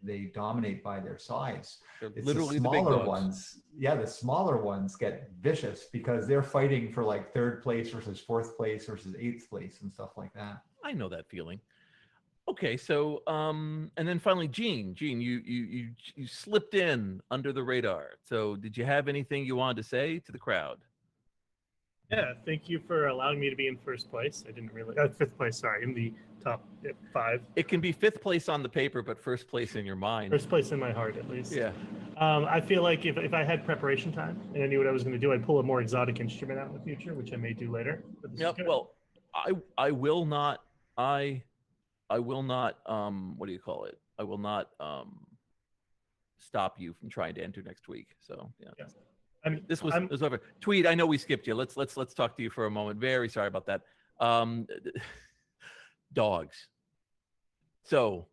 they dominate by their size. It's literally the smaller big dogs. ones. Yeah, the smaller ones get vicious because they're fighting for like 3rd place versus 4th place versus 8th place and stuff like that. I know that feeling. Okay, so and then finally, Gene, you slipped in under the radar. So did you have anything you wanted to say to the crowd? Yeah, thank you for allowing me to be in first place. I didn't really, 5th place, sorry, in the top 5. It can be 5th place on the paper, but 1st place in your mind. 1st place in my heart, at least. Yeah. I feel like if I had preparation time and I knew what I was going to do, I'd pull a more exotic instrument out in the future, which I may do later. Yep. Well, I will not. I will not. What do you call it? I will not stop you from trying to enter next week. So yeah. This was over. Tweed, I know we skipped you. Let's talk to you for a moment. Very sorry about that. Dogs. So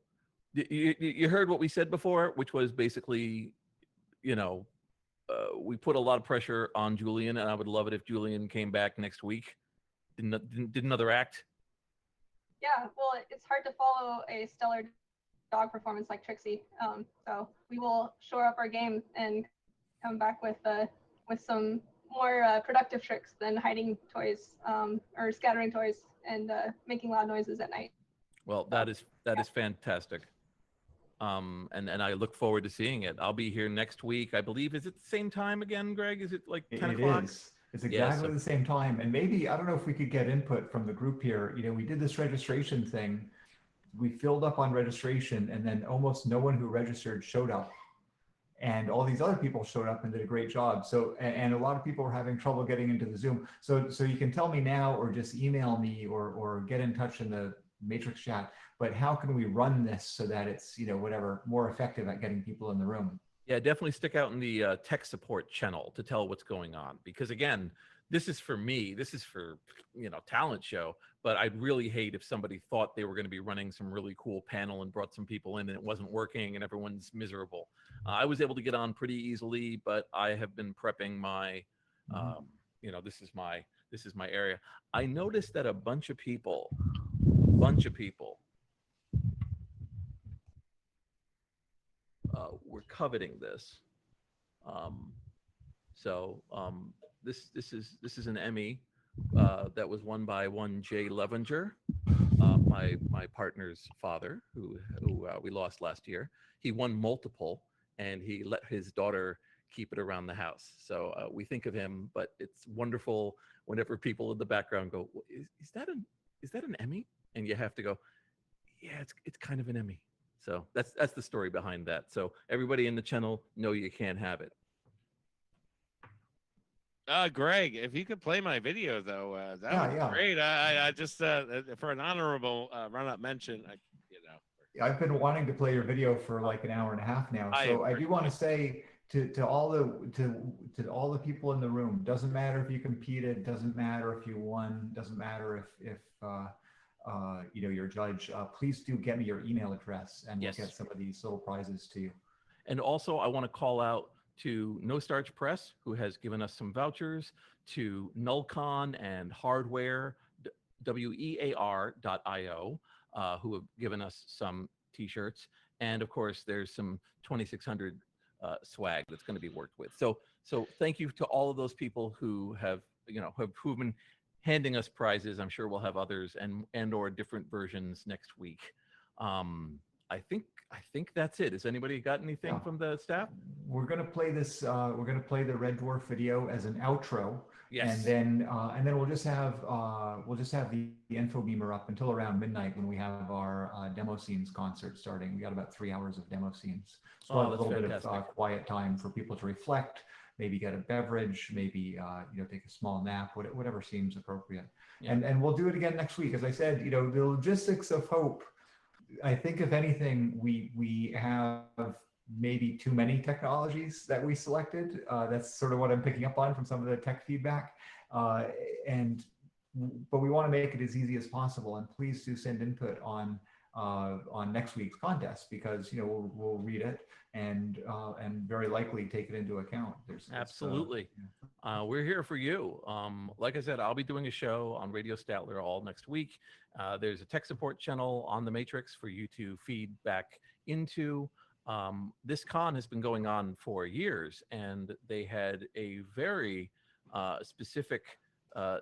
you heard what we said before, which was basically, we put a lot of pressure on Julian, and I would love it if Julian came back next week, did another act. Yeah, well, it's hard to follow a stellar dog performance like Trixie. So we will shore up our game and come back with some more productive tricks than hiding toys or scattering toys and making loud noises at night. Well, that is fantastic. And I look forward to seeing it. I'll be here next week. I believe, is it the same time again, Greg? Is it like 10 o'clock? It is. It's exactly the same time. And maybe, I don't know if we could get input from the group here. You know, we did this registration thing. We filled up on registration, and then almost no one who registered showed up. And all these other people showed up and did a great job. So, and a lot of people were having trouble getting into the Zoom. So you can tell me now, or just email me, or get in touch in the Matrix chat. But how can we run this so that it's, you know, whatever, more effective at getting people in the room? Yeah, definitely stick out in the tech support channel to tell what's going on. Because again, this is for me, this is for, you know, talent show, but I'd really hate if somebody thought they were going to be running some really cool panel and brought some people in and it wasn't working and everyone's miserable. I was able to get on pretty easily, but I have been prepping my, you know, this is my area. I noticed that a bunch of people were coveting this. This is an Emmy that was won by one Jay Levenger, my partner's father, who we lost last year. He won multiple, and he let his daughter keep it around the house. So we think of him, but it's wonderful whenever people in the background go, is that an Emmy? And you have to go, yeah, it's kind of an Emmy. So that's the story behind that. So everybody in the channel know you can't have it. Greg, if you could play my video though, that would be great. I just for an honorable run-up mention, I've been wanting to play your video for like an hour and a half now. So I do want to say to all the people in the room, doesn't matter if you competed, doesn't matter if you won, doesn't matter if you know, you're a judge, please do get me your email address and we'll get some of these little prizes to you. And also I want to call out to No Starch Press, who has given us some vouchers, to Nullcon and Hardware, WEAR.io, who have given us some t-shirts. And of course, there's some 2600 swag that's going to be worked with. So thank you to all of those people who have, you know, who've been handing us prizes. I'm sure we'll have others and or different versions next week. I think that's it. Has anybody got anything from the staff? We're gonna play this. We're gonna play the Red Dwarf video as an outro. Yes. And then we'll just have the info beamer up until around midnight when we have our demo scenes concert starting. We got about 3 hours of demo scenes. So we'll have a little bit of quiet time for people to reflect, maybe get a beverage, maybe you know, take a small nap, whatever seems appropriate. Yeah. And we'll do it again next week. As I said, you know, the logistics of hope. I think if anything, we have maybe too many technologies that we selected. That's sort of what I'm picking up on from some of the tech feedback. But we want to make it as easy as possible. And please do send input on next week's contest, because, you know, we'll read it and very likely take it into account. Absolutely. We're here for you. Like I said, I'll be doing a show on Radio Statler all next week. There's a tech support channel on the Matrix for you to feed back into. This con has been going on for years, and they had a very specific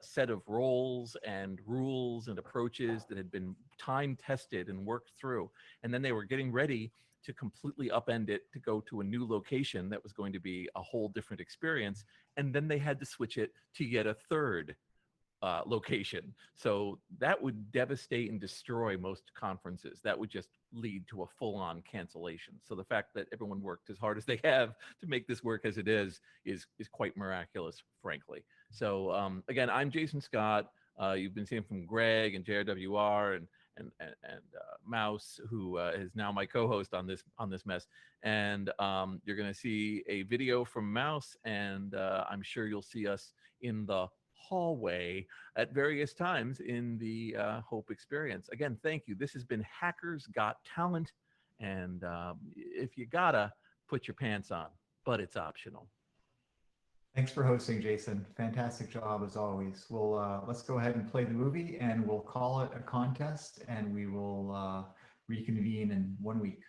set of roles and rules and approaches that had been time tested and worked through. And then they were getting ready to completely upend it to go to a new location that was going to be a whole different experience. And then they had to switch it to yet a third location. So that would devastate and destroy most conferences. That would just lead to a full-on cancellation. So the fact that everyone worked as hard as they have to make this work as it is quite miraculous, frankly. So again, I'm Jason Scott. You've been seeing from Greg and JRWR and Mouse, who is now my co-host on this mess. And you're going to see a video from Mouse, and I'm sure you'll see us in the hallway at various times in the Hope experience. Again, thank you. This has been Hackers Got Talent, and if you gotta, put your pants on, but it's optional. Thanks for hosting, Jason. Fantastic job as always. We'll let's go ahead and play the movie, and we'll call it a contest, and we will reconvene in 1 week.